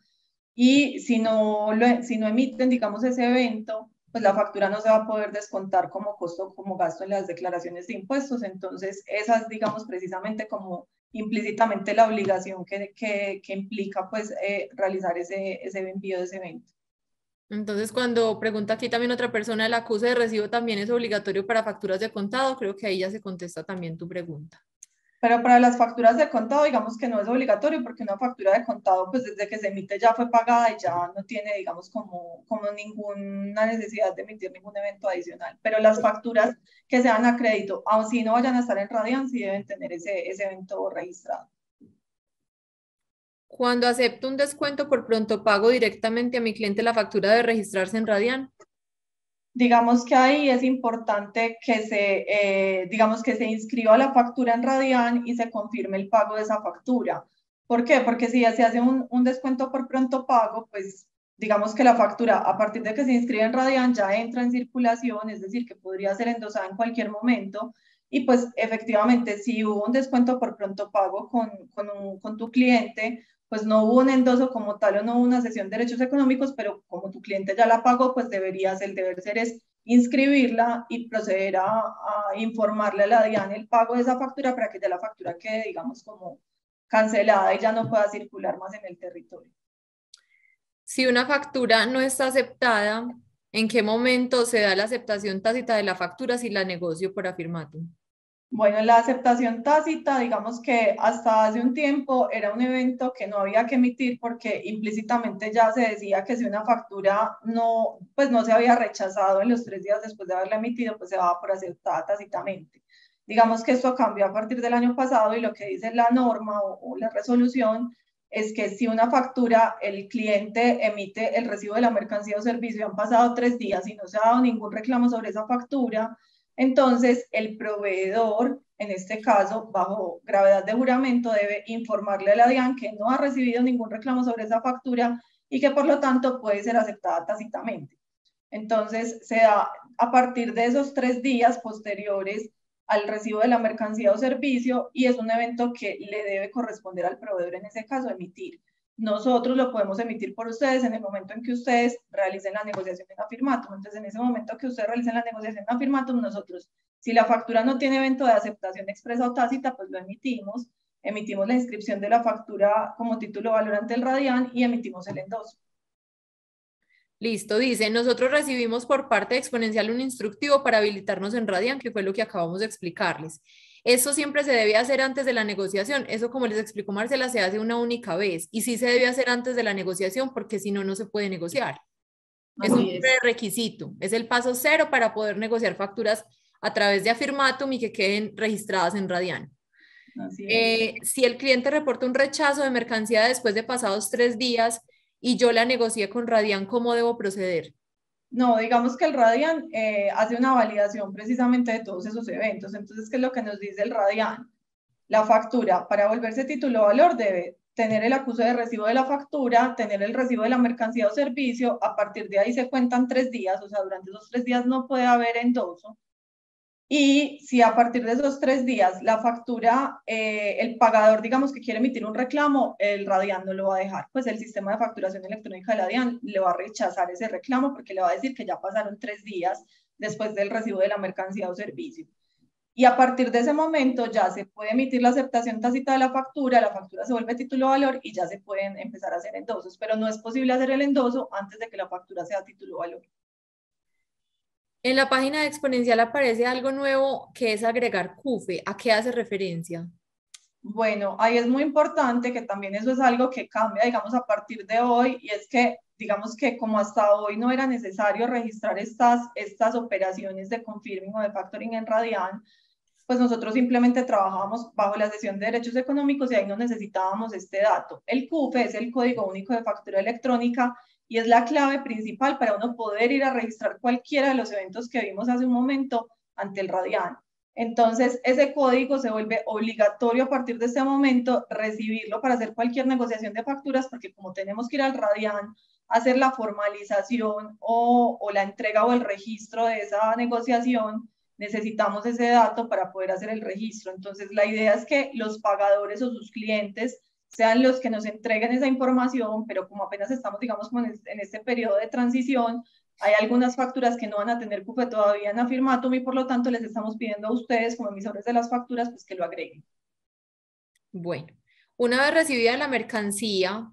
y si no emiten, digamos, ese evento, pues la factura no se va a poder descontar como costo, como gasto en las declaraciones de impuestos. Entonces, esa es, digamos, precisamente como implícitamente la obligación que implica, pues, realizar ese envío de ese evento. Entonces, cuando pregunta aquí también otra persona, ¿el acuse de recibo también es obligatorio para facturas de contado? Creo que ahí ya se contesta también tu pregunta. Pero para las facturas de contado, digamos que no es obligatorio porque una factura de contado, pues desde que se emite ya fue pagada y ya no tiene, digamos, como ninguna necesidad de emitir ningún evento adicional. Pero las facturas que sean a crédito, aun si no vayan a estar en Radian, sí deben tener ese evento registrado. Cuando acepto un descuento por pronto pago directamente a mi cliente la factura de registrarse en Radian. Digamos que ahí es importante digamos que se inscriba la factura en Radian y se confirme el pago de esa factura. ¿Por qué? Porque si ya se hace un descuento por pronto pago, pues digamos que la factura a partir de que se inscribe en Radian ya entra en circulación, es decir, que podría ser endosada en cualquier momento. Y pues efectivamente, si hubo un descuento por pronto pago con tu cliente, pues no hubo un endoso como tal o no hubo una cesión de derechos económicos, pero como tu cliente ya la pagó, pues el deber ser es inscribirla y proceder a informarle a la DIAN el pago de esa factura para que ya la factura quede, digamos, como cancelada y ya no pueda circular más en el territorio. Si una factura no está aceptada, ¿en qué momento se da la aceptación tácita de la factura si la negocio por afirmatum? Bueno, la aceptación tácita, digamos que hasta hace un tiempo era un evento que no había que emitir porque implícitamente ya se decía que si una factura no, pues no se había rechazado en los 3 días después de haberla emitido, pues se daba por aceptada tácitamente. Digamos que esto cambió a partir del año pasado y lo que dice la norma o la resolución es que si una factura, el cliente emite el recibo de la mercancía o servicio y han pasado 3 días y no se ha dado ningún reclamo sobre esa factura, entonces el proveedor, en este caso, bajo gravedad de juramento, debe informarle a la DIAN que no ha recibido ningún reclamo sobre esa factura y que por lo tanto puede ser aceptada tácitamente. Entonces, se da a partir de esos 3 días posteriores al recibo de la mercancía o servicio y es un evento que le debe corresponder al proveedor en ese caso emitir. Nosotros lo podemos emitir por ustedes en el momento en que ustedes realicen la negociación en afirmatum. Entonces, en ese momento que ustedes realicen la negociación en afirmatum, nosotros, si la factura no tiene evento de aceptación expresa o tácita, pues lo emitimos la inscripción de la factura como título valor ante el Radian y emitimos el endoso. Listo, dice, nosotros recibimos por parte de Exponencial un instructivo para habilitarnos en Radian, que fue lo que acabamos de explicarles. Eso siempre se debe hacer antes de la negociación. Eso, como les explicó Marcela, se hace una única vez. Y sí se debe hacer antes de la negociación porque si no, no se puede negociar. Es un Así es. prerequisito. Es el paso cero para poder negociar facturas a través de Afirmatum y que queden registradas en Radian. Así es. Si el cliente reporta un rechazo de mercancía después de pasados 3 días y yo la negocié con Radian, ¿cómo debo proceder? No, digamos que el Radian hace una validación precisamente de todos esos eventos. Entonces, ¿qué es lo que nos dice el Radian? La factura, para volverse título valor, debe tener el acuse de recibo de la factura, tener el recibo de la mercancía o servicio. A partir de ahí se cuentan 3 días, o sea, durante esos 3 días no puede haber endoso. Y si a partir de esos 3 días la factura, el pagador, digamos que quiere emitir un reclamo, el Radian no lo va a dejar, pues el sistema de facturación electrónica de la DIAN le va a rechazar ese reclamo porque le va a decir que ya pasaron 3 días después del recibo de la mercancía o servicio. Y a partir de ese momento ya se puede emitir la aceptación tácita de la factura se vuelve título valor y ya se pueden empezar a hacer endosos, pero no es posible hacer el endoso antes de que la factura sea título valor. En la página de Exponencial aparece algo nuevo que es agregar CUFE. ¿A qué hace referencia? Bueno, ahí es muy importante que también eso es algo que cambia, digamos, a partir de hoy, y es que, digamos que como hasta hoy no era necesario registrar estas operaciones de confirming o de factoring en Radian, pues nosotros simplemente trabajábamos bajo la sesión de derechos económicos y ahí no necesitábamos este dato. El CUFE es el Código Único de Factura Electrónica y es la clave principal para uno poder ir a registrar cualquiera de los eventos que vimos hace un momento ante el Radian. Entonces, ese código se vuelve obligatorio a partir de este momento recibirlo para hacer cualquier negociación de facturas, porque como tenemos que ir al Radian a hacer la formalización o la entrega o el registro de esa negociación, necesitamos ese dato para poder hacer el registro. Entonces, la idea es que los pagadores o sus clientes sean los que nos entreguen esa información, pero como apenas estamos, digamos, como en este periodo de transición, hay algunas facturas que no van a tener CUFE todavía en Afirmatum y por lo tanto les estamos pidiendo a ustedes como emisores de las facturas pues que lo agreguen. Bueno, una vez recibida la mercancía,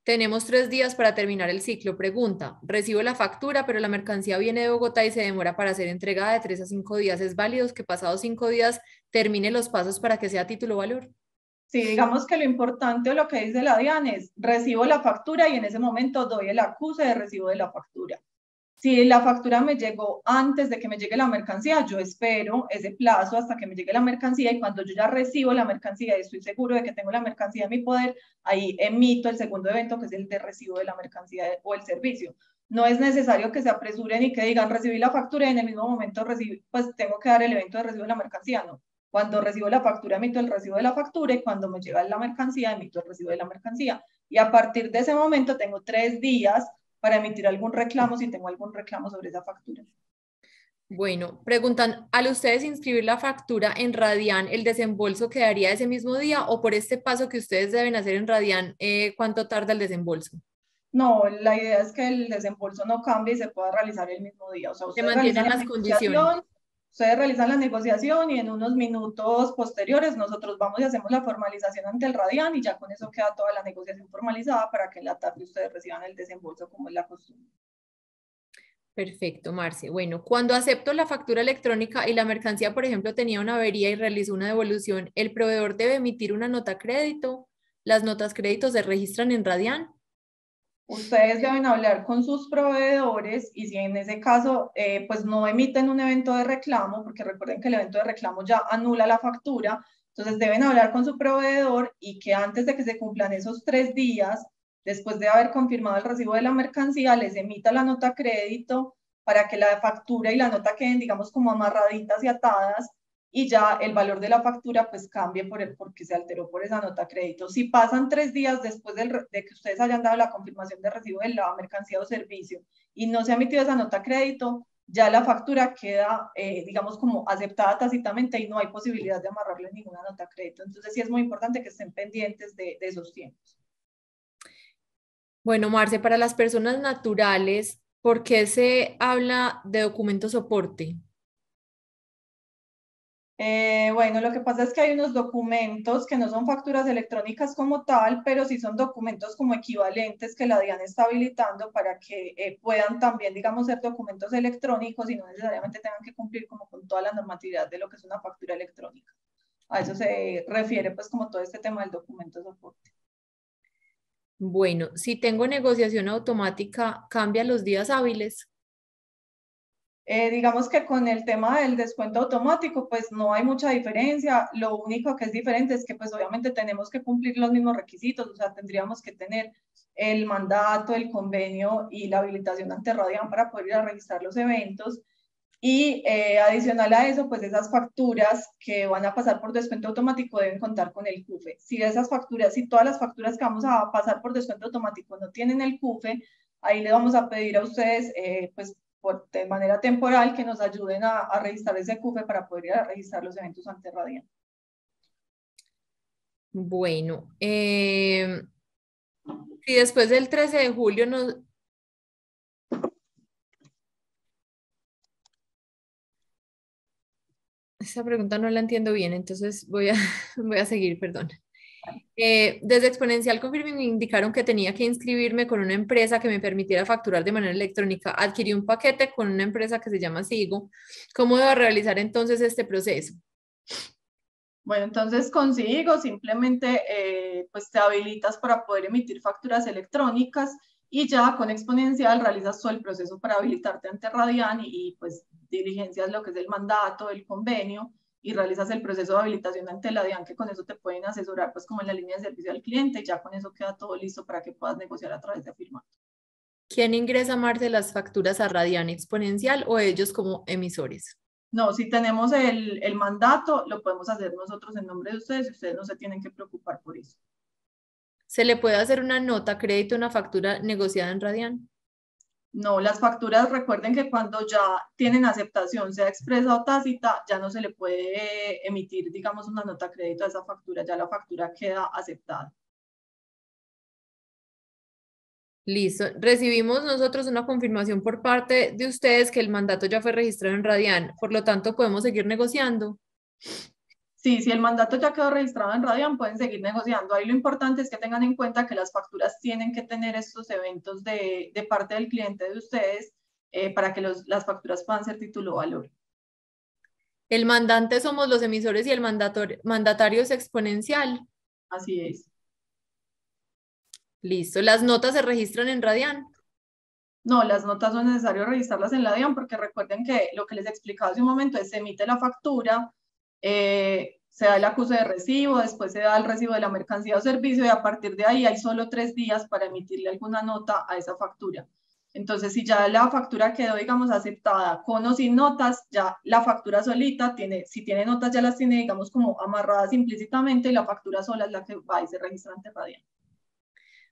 tenemos 3 días para terminar el ciclo. Pregunta, recibo la factura, pero la mercancía viene de Bogotá y se demora para ser entregada de 3 a 5 días. ¿Es válido que pasados 5 días termine los pasos para que sea título valor? Sí, digamos que lo importante o lo que dice la DIAN es recibo la factura y en ese momento doy el acuse de recibo de la factura. Si la factura me llegó antes de que me llegue la mercancía, yo espero ese plazo hasta que me llegue la mercancía y cuando yo ya recibo la mercancía y estoy seguro de que tengo la mercancía en mi poder, ahí emito el segundo evento que es el de recibo de la mercancía o el servicio. No es necesario que se apresuren y que digan recibí la factura y en el mismo momento pues tengo que dar el evento de recibo de la mercancía, no. Cuando recibo la factura emito el recibo de la factura y cuando me llega la mercancía emito el recibo de la mercancía. Y a partir de ese momento tengo 3 días para emitir algún reclamo si tengo algún reclamo sobre esa factura. Bueno, preguntan, al ustedes inscribir la factura en Radian, ¿el desembolso quedaría ese mismo día o por este paso que ustedes deben hacer en Radian, cuánto tarda el desembolso? No, la idea es que el desembolso no cambie y se pueda realizar el mismo día. O sea, Se mantienen las condiciones. ustedes realizan la negociación y en unos minutos posteriores nosotros vamos y hacemos la formalización ante el Radian y ya con eso queda toda la negociación formalizada para que en la tarde ustedes reciban el desembolso como es la costumbre. Perfecto, Marce. Bueno, cuando acepto la factura electrónica y la mercancía, por ejemplo, tenía una avería y realizó una devolución, ¿el proveedor debe emitir una nota crédito? ¿Las notas crédito se registran en Radian? Ustedes deben hablar con sus proveedores y si en ese caso pues no emiten un evento de reclamo, porque recuerden que el evento de reclamo ya anula la factura, entonces deben hablar con su proveedor y que antes de que se cumplan esos 3 días, después de haber confirmado el recibo de la mercancía, les emita la nota crédito para que la factura y la nota queden, digamos, como amarraditas y atadas y ya el valor de la factura pues cambie porque se alteró por esa nota crédito. Si pasan 3 días después de que ustedes hayan dado la confirmación de recibo de la mercancía o servicio y no se ha emitido esa nota crédito, ya la factura queda, digamos, como aceptada tácitamente y no hay posibilidad de amarrarle ninguna nota crédito. Entonces sí es muy importante que estén pendientes de esos tiempos. Bueno, Marce, para las personas naturales, ¿por qué se habla de documento soporte? Bueno, lo que pasa es que hay unos documentos que no son facturas electrónicas como tal, pero sí son documentos como equivalentes que la DIAN está habilitando para que puedan también, digamos, ser documentos electrónicos y no necesariamente tengan que cumplir como con toda la normatividad de lo que es una factura electrónica. A eso se refiere pues como todo este tema del documento soporte. Bueno, si tengo negociación automática, ¿cambia los días hábiles? Digamos que con el tema del descuento automático, pues no hay mucha diferencia. Lo único que es diferente es que pues obviamente tenemos que cumplir los mismos requisitos, o sea, tendríamos que tener el mandato, el convenio y la habilitación ante Radian para poder ir a registrar los eventos. Y adicional a eso, pues esas facturas que van a pasar por descuento automático deben contar con el CUFE. Si esas facturas, si todas las facturas que vamos a pasar por descuento automático no tienen el CUFE, ahí le vamos a pedir a ustedes, pues de manera temporal, que nos ayuden a registrar ese CUFE para poder ir a registrar los eventos ante Radian. Bueno, si después del 13 de julio nos... Esa pregunta no la entiendo bien, entonces voy a seguir, perdón. Desde Exponencial Confirming me indicaron que tenía que inscribirme con una empresa que me permitiera facturar de manera electrónica. Adquirí un paquete con una empresa que se llama Sigo. ¿Cómo debo realizar entonces este proceso? Bueno, entonces consigo, simplemente pues te habilitas para poder emitir facturas electrónicas y ya con Exponencial realizas todo el proceso para habilitarte ante Radian y pues diligencias lo que es el mandato, el convenio y realizas el proceso de habilitación ante la DIAN que con eso te pueden asesorar pues como en la línea de servicio al cliente y ya con eso queda todo listo para que puedas negociar a través de Afirma. ¿Quién ingresa, Marce, las facturas a Radian Exponencial o ellos como emisores? No, si tenemos el mandato, lo podemos hacer nosotros en nombre de ustedes y ustedes no se tienen que preocupar por eso. ¿Se le puede hacer una nota crédito a una factura negociada en Radian? No, las facturas, recuerden que cuando ya tienen aceptación, sea expresa o tácita, ya no se le puede emitir, digamos, una nota crédito a esa factura, ya la factura queda aceptada. Listo. Recibimos nosotros una confirmación por parte de ustedes que el mandato ya fue registrado en Radian. Por lo tanto, podemos seguir negociando. Sí, si el mandato ya quedó registrado en Radian, pueden seguir negociando. Ahí lo importante es que tengan en cuenta que las facturas tienen que tener estos eventos de parte del cliente de ustedes para que las facturas puedan ser título valor. El mandante somos los emisores y el mandatario es exponencial. Así es. Listo. Las notas se registran en Radian. No, las notas no es necesario registrarlas en la DIAN porque recuerden que lo que les explicaba hace un momento es se emite la factura, se da el acuse de recibo, después se da el recibo de la mercancía o servicio y a partir de ahí hay solo 3 días para emitirle alguna nota a esa factura. Entonces, si ya la factura quedó, digamos, aceptada con o sin notas, ya la factura solita tiene, si tiene notas ya las tiene, digamos, como amarradas implícitamente y la factura sola es la que va y se registra ante Radian.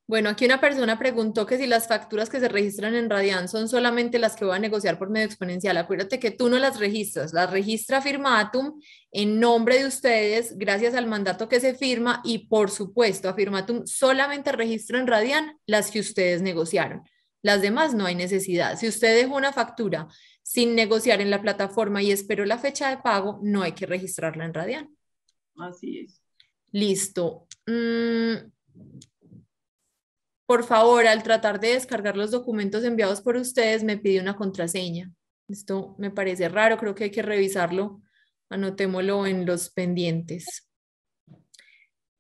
Bueno, aquí una persona preguntó que si las facturas que se registran en Radian son solamente las que voy a negociar por medio exponencial. Acuérdate que tú no las registras, las registra Firmatum en nombre de ustedes, gracias al mandato que se firma y por supuesto, a Firmatum solamente registra en Radian las que ustedes negociaron. Las demás no hay necesidad. Si usted dejó una factura sin negociar en la plataforma y esperó la fecha de pago, no hay que registrarla en Radian. Así es. Listo. Por favor, al tratar de descargar los documentos enviados por ustedes, me pide una contraseña. Esto me parece raro, creo que hay que revisarlo. Anotémoslo en los pendientes.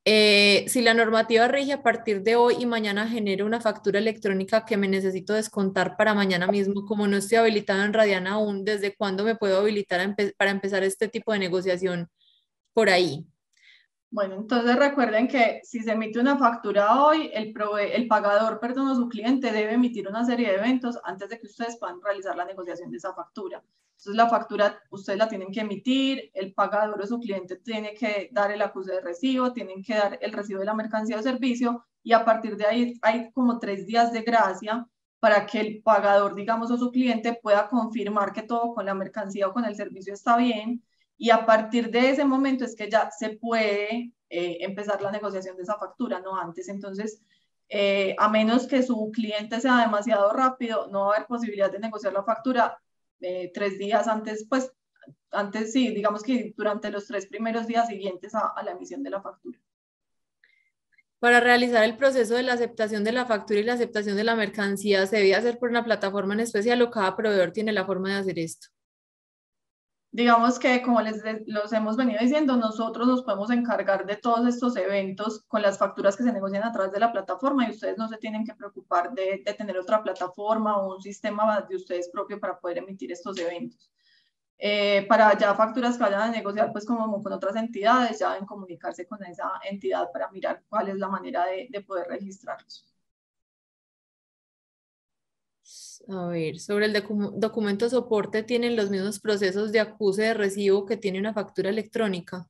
Si la normativa rige a partir de hoy y mañana genera una factura electrónica que me necesito descontar para mañana mismo, como no estoy habilitado en Radiana aún, ¿desde cuándo me puedo habilitar para empezar este tipo de negociación por ahí? Bueno, entonces recuerden que si se emite una factura hoy, el pagador, perdón, o su cliente debe emitir una serie de eventos antes de que ustedes puedan realizar la negociación de esa factura. Entonces la factura ustedes la tienen que emitir, el pagador o su cliente tiene que dar el acuse de recibo, tienen que dar el recibo de la mercancía o servicio y a partir de ahí hay como 3 días de gracia para que el pagador, digamos, o su cliente pueda confirmar que todo con la mercancía o con el servicio está bien y a partir de ese momento es que ya se puede empezar la negociación de esa factura, no antes. Entonces, a menos que su cliente sea demasiado rápido, no va a haber posibilidad de negociar la factura 3 días antes, pues antes sí, digamos que durante los 3 primeros días siguientes a la emisión de la factura. Para realizar el proceso de la aceptación de la factura y la aceptación de la mercancía, ¿se debe hacer por una plataforma en especial o cada proveedor tiene la forma de hacer esto? Digamos que, como los hemos venido diciendo, nosotros nos podemos encargar de todos estos eventos con las facturas que se negocian a través de la plataforma y ustedes no se tienen que preocupar de tener otra plataforma o un sistema de ustedes propio para poder emitir estos eventos. Para ya facturas que vayan a negociar pues como con otras entidades, ya deben comunicarse con esa entidad para mirar cuál es la manera de poder registrarlos. A ver, sobre el documento soporte, ¿tienen los mismos procesos de acuse de recibo que tiene una factura electrónica?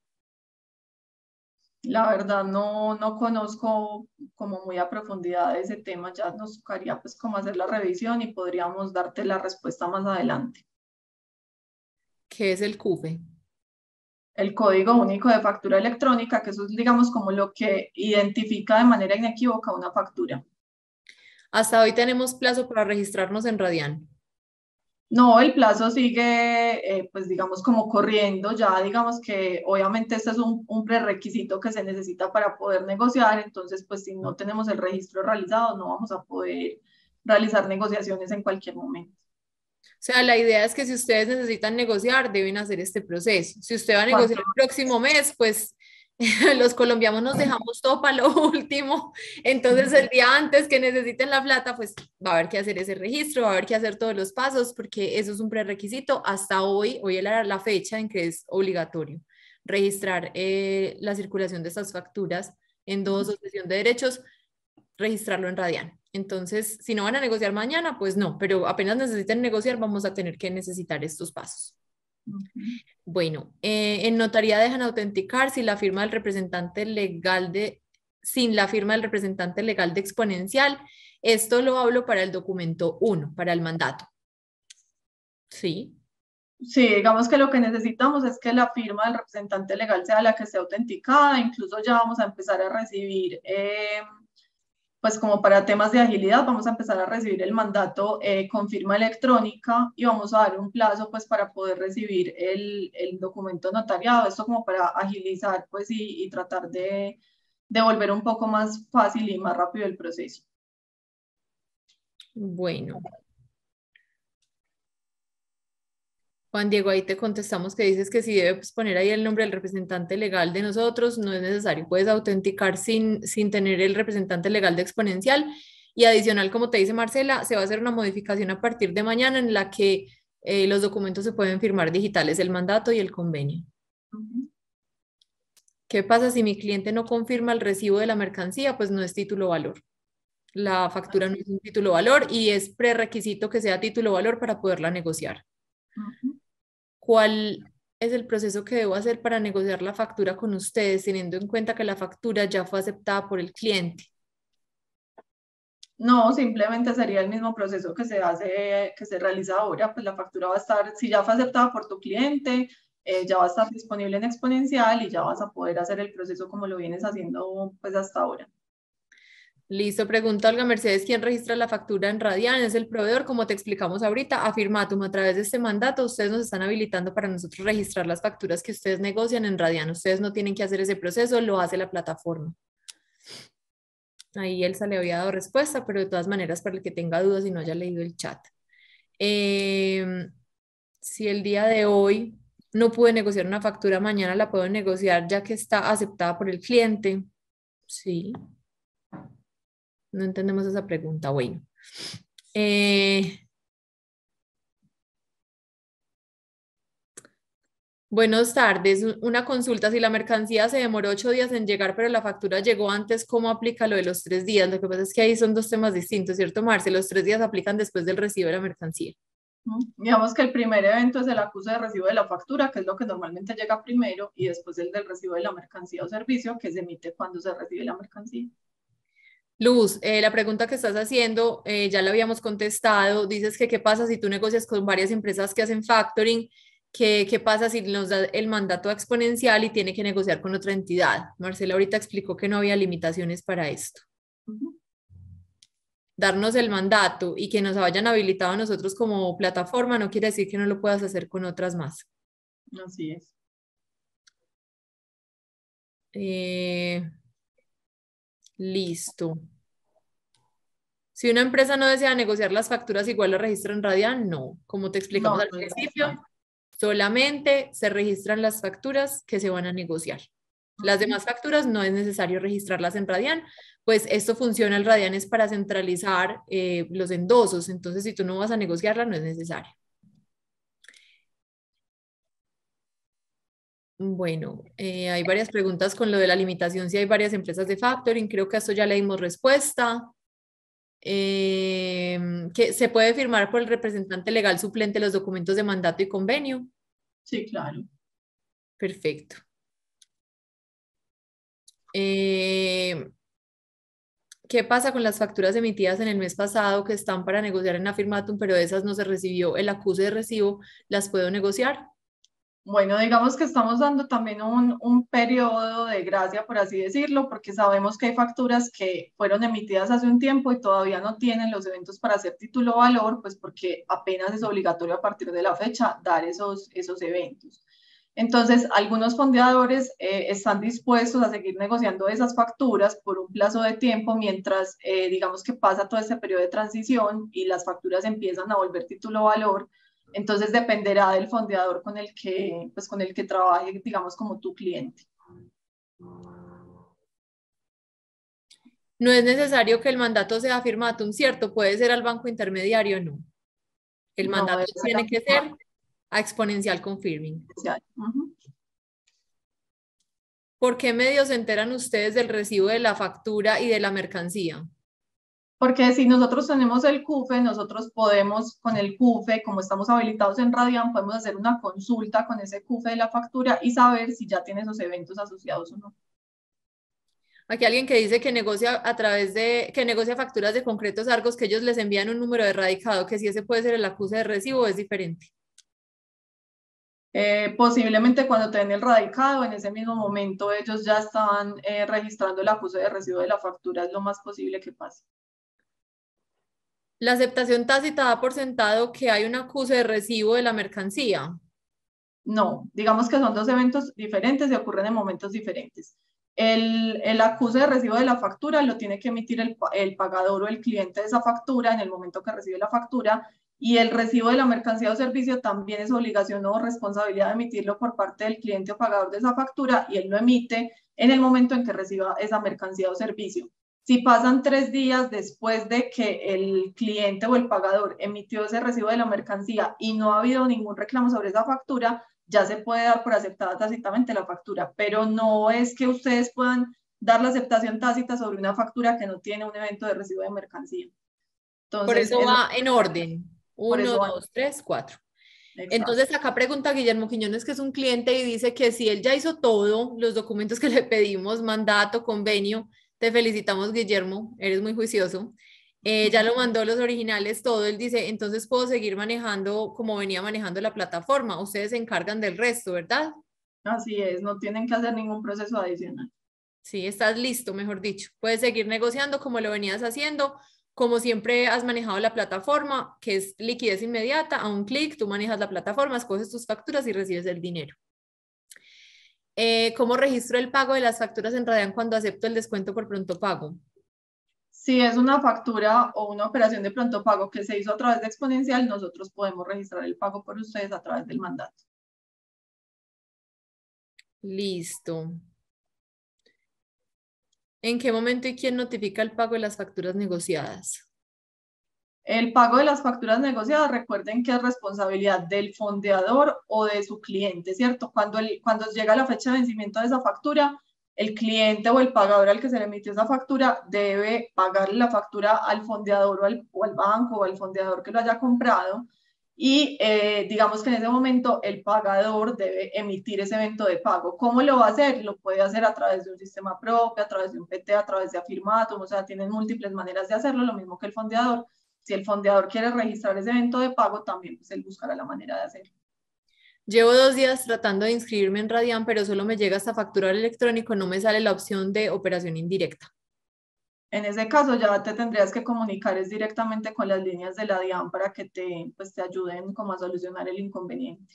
La verdad no conozco como muy a profundidad ese tema, ya nos tocaría pues como hacer la revisión y podríamos darte la respuesta más adelante. ¿Qué es el CUFE? El código único de factura electrónica, que eso es digamos como lo que identifica de manera inequívoca una factura. Hasta hoy tenemos plazo para registrarnos en Radian. No, el plazo sigue, pues digamos, como corriendo. Ya digamos que obviamente este es un prerequisito que se necesita para poder negociar. Entonces, pues si no tenemos el registro realizado, no vamos a poder realizar negociaciones en cualquier momento. O sea, la idea es que si ustedes necesitan negociar, deben hacer este proceso. Si usted va a negociar ¿Cuánto? el próximo mes, pues los colombianos nos dejamos todo para lo último. Entonces, el día antes que necesiten la plata, pues va a haber que hacer ese registro, va a haber que hacer todos los pasos, porque eso es un prerequisito. Hasta hoy es la fecha en que es obligatorio registrar la circulación de estas facturas en dos o sesión de derechos, registrarlo en Radian. Entonces, si no van a negociar mañana, pues no, pero apenas necesiten negociar, vamos a tener que necesitar estos pasos. Bueno, en notaría dejan autenticar si la firma del representante legal sin la firma del representante legal de Exponencial. Esto lo hablo para el documento 1, para el mandato. Sí. Sí, digamos que lo que necesitamos es que la firma del representante legal sea la que esté autenticada. Incluso ya vamos a empezar a recibir pues como para temas de agilidad, vamos a empezar a recibir el mandato con firma electrónica y vamos a dar un plazo pues para poder recibir el documento notariado, esto como para agilizar pues y tratar de volver un poco más fácil y más rápido el proceso. Bueno, Juan Diego, ahí te contestamos que dices que si debes poner ahí el nombre del representante legal de nosotros, no es necesario, puedes autenticar sin tener el representante legal de Exponencial. Y adicional, como te dice Marcela, se va a hacer una modificación a partir de mañana en la que los documentos se pueden firmar digitales, el mandato y el convenio. ¿Qué pasa si mi cliente no confirma el recibo de la mercancía? Pues no es título valor. La factura no es un título valor y es prerequisito que sea título valor para poderla negociar. ¿Cuál es el proceso que debo hacer para negociar la factura con ustedes, teniendo en cuenta que la factura ya fue aceptada por el cliente? No, simplemente sería el mismo proceso que se hace, que se realiza ahora, pues la factura va a estar, si ya fue aceptada por tu cliente, ya va a estar disponible en Exponencial y ya vas a poder hacer el proceso como lo vienes haciendo pues hasta ahora. Listo, pregunta Olga Mercedes, ¿quién registra la factura en Radian? Es el proveedor, como te explicamos ahorita, Afirmatum. A través de este mandato, ustedes nos están habilitando para nosotros registrar las facturas que ustedes negocian en Radian. Ustedes no tienen que hacer ese proceso, lo hace la plataforma. Ahí Elsa le había dado respuesta, pero de todas maneras, para el que tenga dudas y no haya leído el chat. Si el día de hoy no pude negociar una factura, mañana la puedo negociar ya que está aceptada por el cliente. Sí, no entendemos esa pregunta. Bueno. Buenas tardes. Una consulta. Si la mercancía se demoró 8 días en llegar, pero la factura llegó antes, ¿cómo aplica lo de los 3 días? Lo que pasa es que ahí son dos temas distintos, ¿cierto, Marce? Los 3 días aplican después del recibo de la mercancía. Digamos que el primer evento es el acuse de recibo de la factura, que es lo que normalmente llega primero, y después el del recibo de la mercancía o servicio, que se emite cuando se recibe la mercancía. Luz, la pregunta que estás haciendo, ya la habíamos contestado. Dices que qué pasa si tú negocias con varias empresas que hacen factoring, qué pasa si nos da el mandato exponencial y tiene que negociar con otra entidad. Marcela ahorita explicó que no había limitaciones para esto. Darnos el mandato y que nos hayan habilitado a nosotros como plataforma no quiere decir que no lo puedas hacer con otras más. Así es. Listo. Si una empresa no desea negociar las facturas, igual las registra en Radian, no. Como te explicamos No, al no es principio, necesario. solamente se registran las facturas que se van a negociar. Las demás facturas no es necesario registrarlas en Radian, pues esto funciona, el Radian es para centralizar los endosos, entonces si tú no vas a negociarla, no es necesario. Bueno, hay varias preguntas con lo de la limitación, si hay varias empresas de factoring, creo que a esto ya le dimos respuesta. Que se puede firmar por el representante legal suplente los documentos de mandato y convenio. Sí, claro. Perfecto. ¿Qué pasa con las facturas emitidas en el mes pasado que están para negociar en Afirmatum, pero de esas no se recibió el acuse de recibo? ¿Las puedo negociar? Bueno, digamos que estamos dando también un periodo de gracia, por así decirlo, porque sabemos que hay facturas que fueron emitidas hace un tiempo y todavía no tienen los eventos para hacer título valor, pues porque apenas es obligatorio a partir de la fecha dar esos eventos. Entonces, algunos fondeadores están dispuestos a seguir negociando esas facturas por un plazo de tiempo mientras, digamos que pasa todo este periodo de transición y las facturas empiezan a volver título valor. Entonces dependerá del fondeador pues, con el que trabaje, digamos, como tu cliente. No es necesario que el mandato sea Afirmatum, ¿cierto? Puede ser al banco intermediario, no. El No mandato debe ser tiene que ser a Exponencial Confirming. oficial. ¿Por qué medios se enteran ustedes del recibo de la factura y de la mercancía? Porque si nosotros tenemos el CUFE, nosotros podemos con el CUFE, como estamos habilitados en Radian, podemos hacer una consulta con ese CUFE de la factura y saber si ya tiene esos eventos asociados o no. Aquí alguien que dice que negocia a través de, que negocia facturas de concretos Argos, que ellos les envían un número de radicado, que si ese puede ser el acuse de recibo, es diferente. Posiblemente cuando te den el radicado, en ese mismo momento ellos ya estaban registrando el acuse de recibo de la factura, es lo más posible que pase. La aceptación tácita da por sentado que hay un acuse de recibo de la mercancía. No, digamos que son dos eventos diferentes y ocurren en momentos diferentes. El acuse de recibo de la factura lo tiene que emitir el pagador o el cliente de esa factura en el momento que recibe la factura, y el recibo de la mercancía o servicio también es obligación o responsabilidad de emitirlo por parte del cliente o pagador de esa factura, y él lo emite en el momento en que reciba esa mercancía o servicio. Si pasan 3 días después de que el cliente o el pagador emitió ese recibo de la mercancía y no ha habido ningún reclamo sobre esa factura, ya se puede dar por aceptada tácitamente la factura, pero no es que ustedes puedan dar la aceptación tácita sobre una factura que no tiene un evento de recibo de mercancía. Por Entonces, eso va en orden. por Uno, eso van. dos, tres, cuatro. Exacto. Entonces acá pregunta Guillermo Quiñones, que es un cliente, y dice que si él ya hizo todo, los documentos que le pedimos, mandato, convenio, te felicitamos, Guillermo, eres muy juicioso. Ya lo mandó los originales, todo. Él dice, entonces puedo seguir manejando como venía manejando la plataforma. Ustedes se encargan del resto, ¿verdad? Así es, no tienen que hacer ningún proceso adicional. Sí, estás listo, mejor dicho. Puedes seguir negociando como lo venías haciendo, como siempre has manejado la plataforma, que es liquidez inmediata, a un clic, tú manejas la plataforma, escoges tus facturas y recibes el dinero. ¿Cómo registro el pago de las facturas en Radian cuando acepto el descuento por pronto pago? Si es una factura o una operación de pronto pago que se hizo a través de Exponencial, nosotros podemos registrar el pago por ustedes a través del mandato. Listo. ¿En qué momento y quién notifica el pago de las facturas negociadas? El pago de las facturas negociadas, recuerden que es responsabilidad del fondeador o de su cliente, ¿cierto? Cuando llega la fecha de vencimiento de esa factura, el cliente o el pagador al que se le emitió esa factura debe pagarle la factura al fondeador o al banco o al fondeador que lo haya comprado. Y digamos que en ese momento el pagador debe emitir ese evento de pago. ¿Cómo lo va a hacer? Lo puede hacer a través de un sistema propio, a través de un PT, a través de afirmatum, o sea, tienen múltiples maneras de hacerlo, lo mismo que el fondeador. Si el fondeador quiere registrar ese evento de pago, también pues él buscará la manera de hacerlo. Llevo 2 días tratando de inscribirme en Radian, pero solo me llega hasta facturar electrónico, no me sale la opción de operación indirecta. En ese caso ya te tendrías que comunicar es directamente con las líneas de la DIAN para que pues, te ayuden como a solucionar el inconveniente.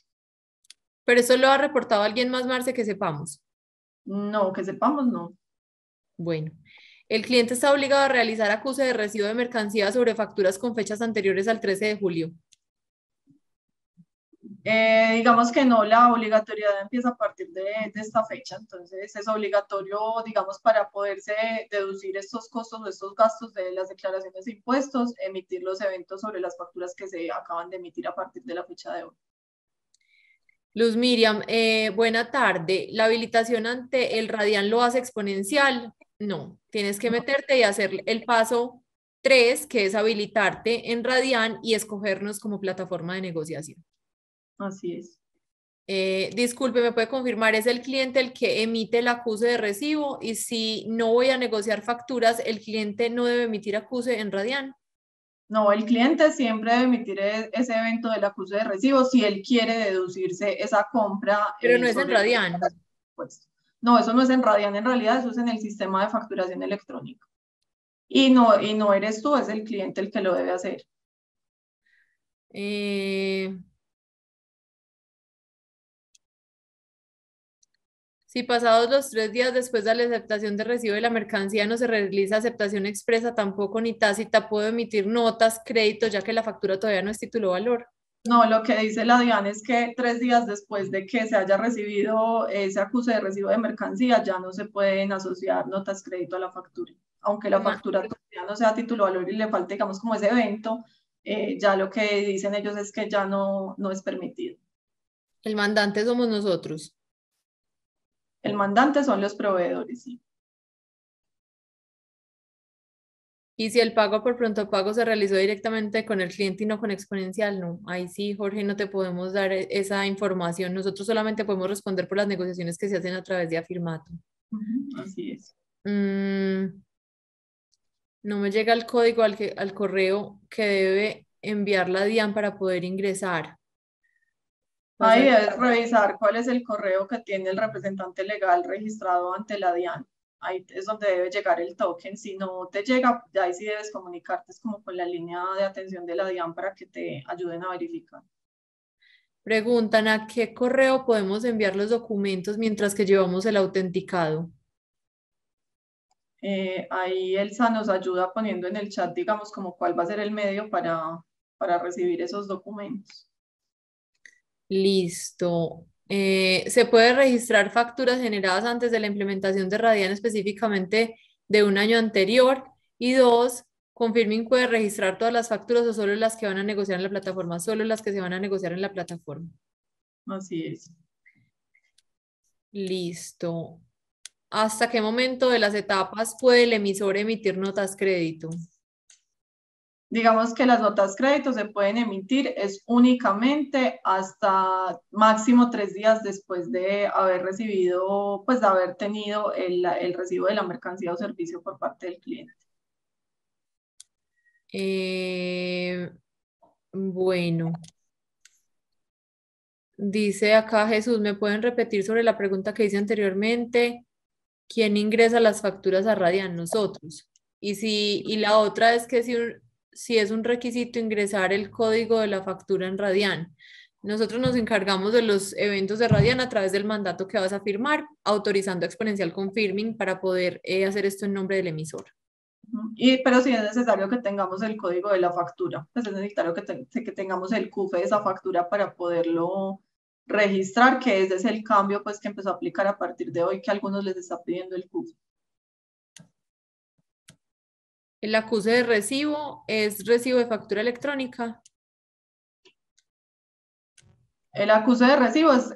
Pero eso lo ha reportado alguien más, Marce, que sepamos. No, que sepamos, no. Bueno, el cliente está obligado a realizar acuse de recibo de mercancía sobre facturas con fechas anteriores al 13 de julio. Digamos que no, la obligatoriedad empieza a partir de esta fecha, entonces es obligatorio, digamos, para poderse deducir estos costos o estos gastos de las declaraciones de impuestos, emitir los eventos sobre las facturas que se acaban de emitir a partir de la fecha de hoy. Luz Miriam, buena tarde. ¿La habilitación ante el Radian lo hace exponencial? No, tienes que meterte y hacer el paso 3, que es habilitarte en Radian y escogernos como plataforma de negociación. Así es. Disculpe, ¿me puede confirmar? ¿Es el cliente el que emite el acuse de recibo? Y si no voy a negociar facturas, ¿el cliente no debe emitir acuse en Radian? No, el cliente siempre debe emitir ese evento del acuse de recibo si él quiere deducirse esa compra Pero no es en sobre el Radian. impuesto. No, eso no es en Radian, en realidad eso es en el sistema de facturación electrónica. Y no eres tú, es el cliente el que lo debe hacer. Si pasados los 3 días después de la aceptación de recibo de la mercancía no se realiza aceptación expresa, tampoco ni tácita, puedo emitir notas, créditos, ya que la factura todavía no es título valor. No, lo que dice la DIAN es que 3 días después de que se haya recibido ese acuse de recibo de mercancía, ya no se pueden asociar notas crédito a la factura. Aunque la factura todavía no sea título valor y le falte, digamos, como ese evento, ya lo que dicen ellos es que ya no es permitido. El mandante somos nosotros. El mandante son los proveedores, sí. Y si el pago por pronto pago se realizó directamente con el cliente y no con Exponencial, no. Ahí sí, Jorge, no te podemos dar esa información. Nosotros solamente podemos responder por las negociaciones que se hacen a través de Afirmato. Así es. No me llega el código al correo que debe enviar la DIAN para poder ingresar. Ahí debes revisar cuál es el correo que tiene el representante legal registrado ante la DIAN. Ahí es donde debe llegar el token. Si no te llega, ya ahí sí debes comunicarte como con la línea de atención de la DIAN para que te ayuden a verificar. Preguntan a qué correo podemos enviar los documentos mientras que llevamos el autenticado. Ahí Elsa nos ayuda poniendo en el chat, digamos, como cuál va a ser el medio para recibir esos documentos. Listo. ¿Se puede registrar facturas generadas antes de la implementación de Radian específicamente de un año anterior? Y dos, confirming puede registrar todas las facturas o solo las que van a negociar en la plataforma, solo las que se van a negociar en la plataforma. Así es. Listo. ¿Hasta qué momento de las etapas puede el emisor emitir notas crédito? Digamos que las notas crédito se pueden emitir es únicamente hasta máximo 3 días después de haber recibido, pues de haber tenido el recibo de la mercancía o servicio por parte del cliente. Bueno, dice acá Jesús, ¿me pueden repetir sobre la pregunta que hice anteriormente? ¿Quién ingresa las facturas a Radian? Nosotros. Y la otra es que si es un requisito ingresar el código de la factura en Radian. Nosotros nos encargamos de los eventos de Radian a través del mandato que vas a firmar, autorizando Exponencial Confirming para poder hacer esto en nombre del emisor. Pero sí es necesario que tengamos el código de la factura, pues es necesario que tengamos el CUFE de esa factura para poderlo registrar, que ese es el cambio pues que empezó a aplicar a partir de hoy, que a algunos les está pidiendo el CUFE. El acuse de recibo es recibo de factura electrónica. El acuse de recibo es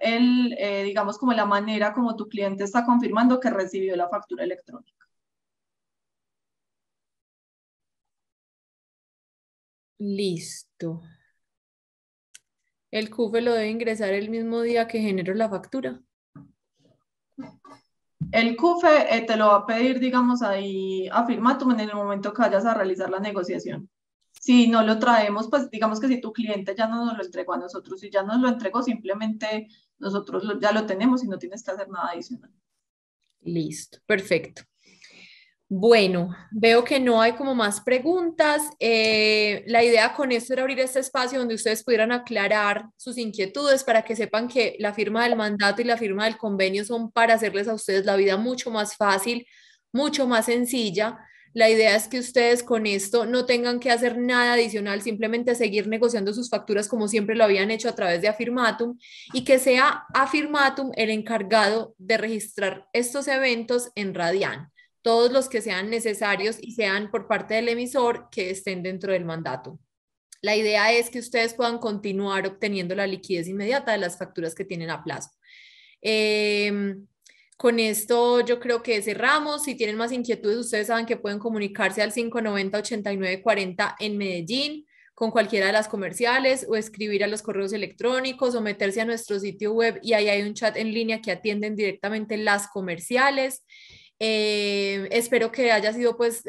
digamos, como la manera como tu cliente está confirmando que recibió la factura electrónica. Listo. El CUFE lo debe ingresar el mismo día que genero la factura. El CUFE te lo va a pedir, digamos, ahí a Firmatum en el momento que vayas a realizar la negociación. Si no lo traemos, pues digamos que si tu cliente ya no nos lo entregó a nosotros, si ya nos lo entregó, simplemente nosotros ya lo tenemos y no tienes que hacer nada adicional. Listo, perfecto. Bueno, veo que no hay como más preguntas. La idea con esto era abrir este espacio donde ustedes pudieran aclarar sus inquietudes para que sepan que la firma del mandato y la firma del convenio son para hacerles a ustedes la vida mucho más fácil, mucho más sencilla. La idea es que ustedes con esto no tengan que hacer nada adicional, simplemente seguir negociando sus facturas como siempre lo habían hecho a través de Afirmatum y que sea Afirmatum el encargado de registrar estos eventos en Radian, todos los que sean necesarios y sean por parte del emisor que estén dentro del mandato. La idea es que ustedes puedan continuar obteniendo la liquidez inmediata de las facturas que tienen a plazo. Con esto yo creo que cerramos. Si tienen más inquietudes, ustedes saben que pueden comunicarse al 590-8940 en Medellín con cualquiera de las comerciales o escribir a los correos electrónicos o meterse a nuestro sitio web y ahí hay un chat en línea que atienden directamente las comerciales. Espero que haya sido pues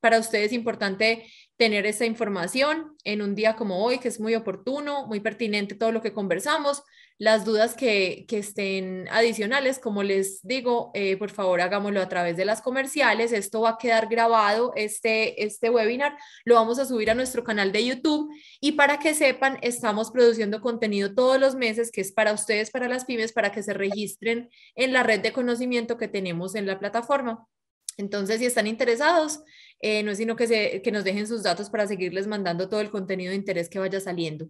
para ustedes importante tener esta información en un día como hoy, que es muy oportuno, muy pertinente todo lo que conversamos. Las dudas que estén adicionales, como les digo, por favor hagámoslo a través de las comerciales. Esto va a quedar grabado, este webinar lo vamos a subir a nuestro canal de YouTube y para que sepan, estamos produciendo contenido todos los meses que es para ustedes, para las pymes, para que se registren en la red de conocimiento que tenemos en la plataforma. Entonces, si están interesados, no es sino que nos dejen sus datos para seguirles mandando todo el contenido de interés que vaya saliendo.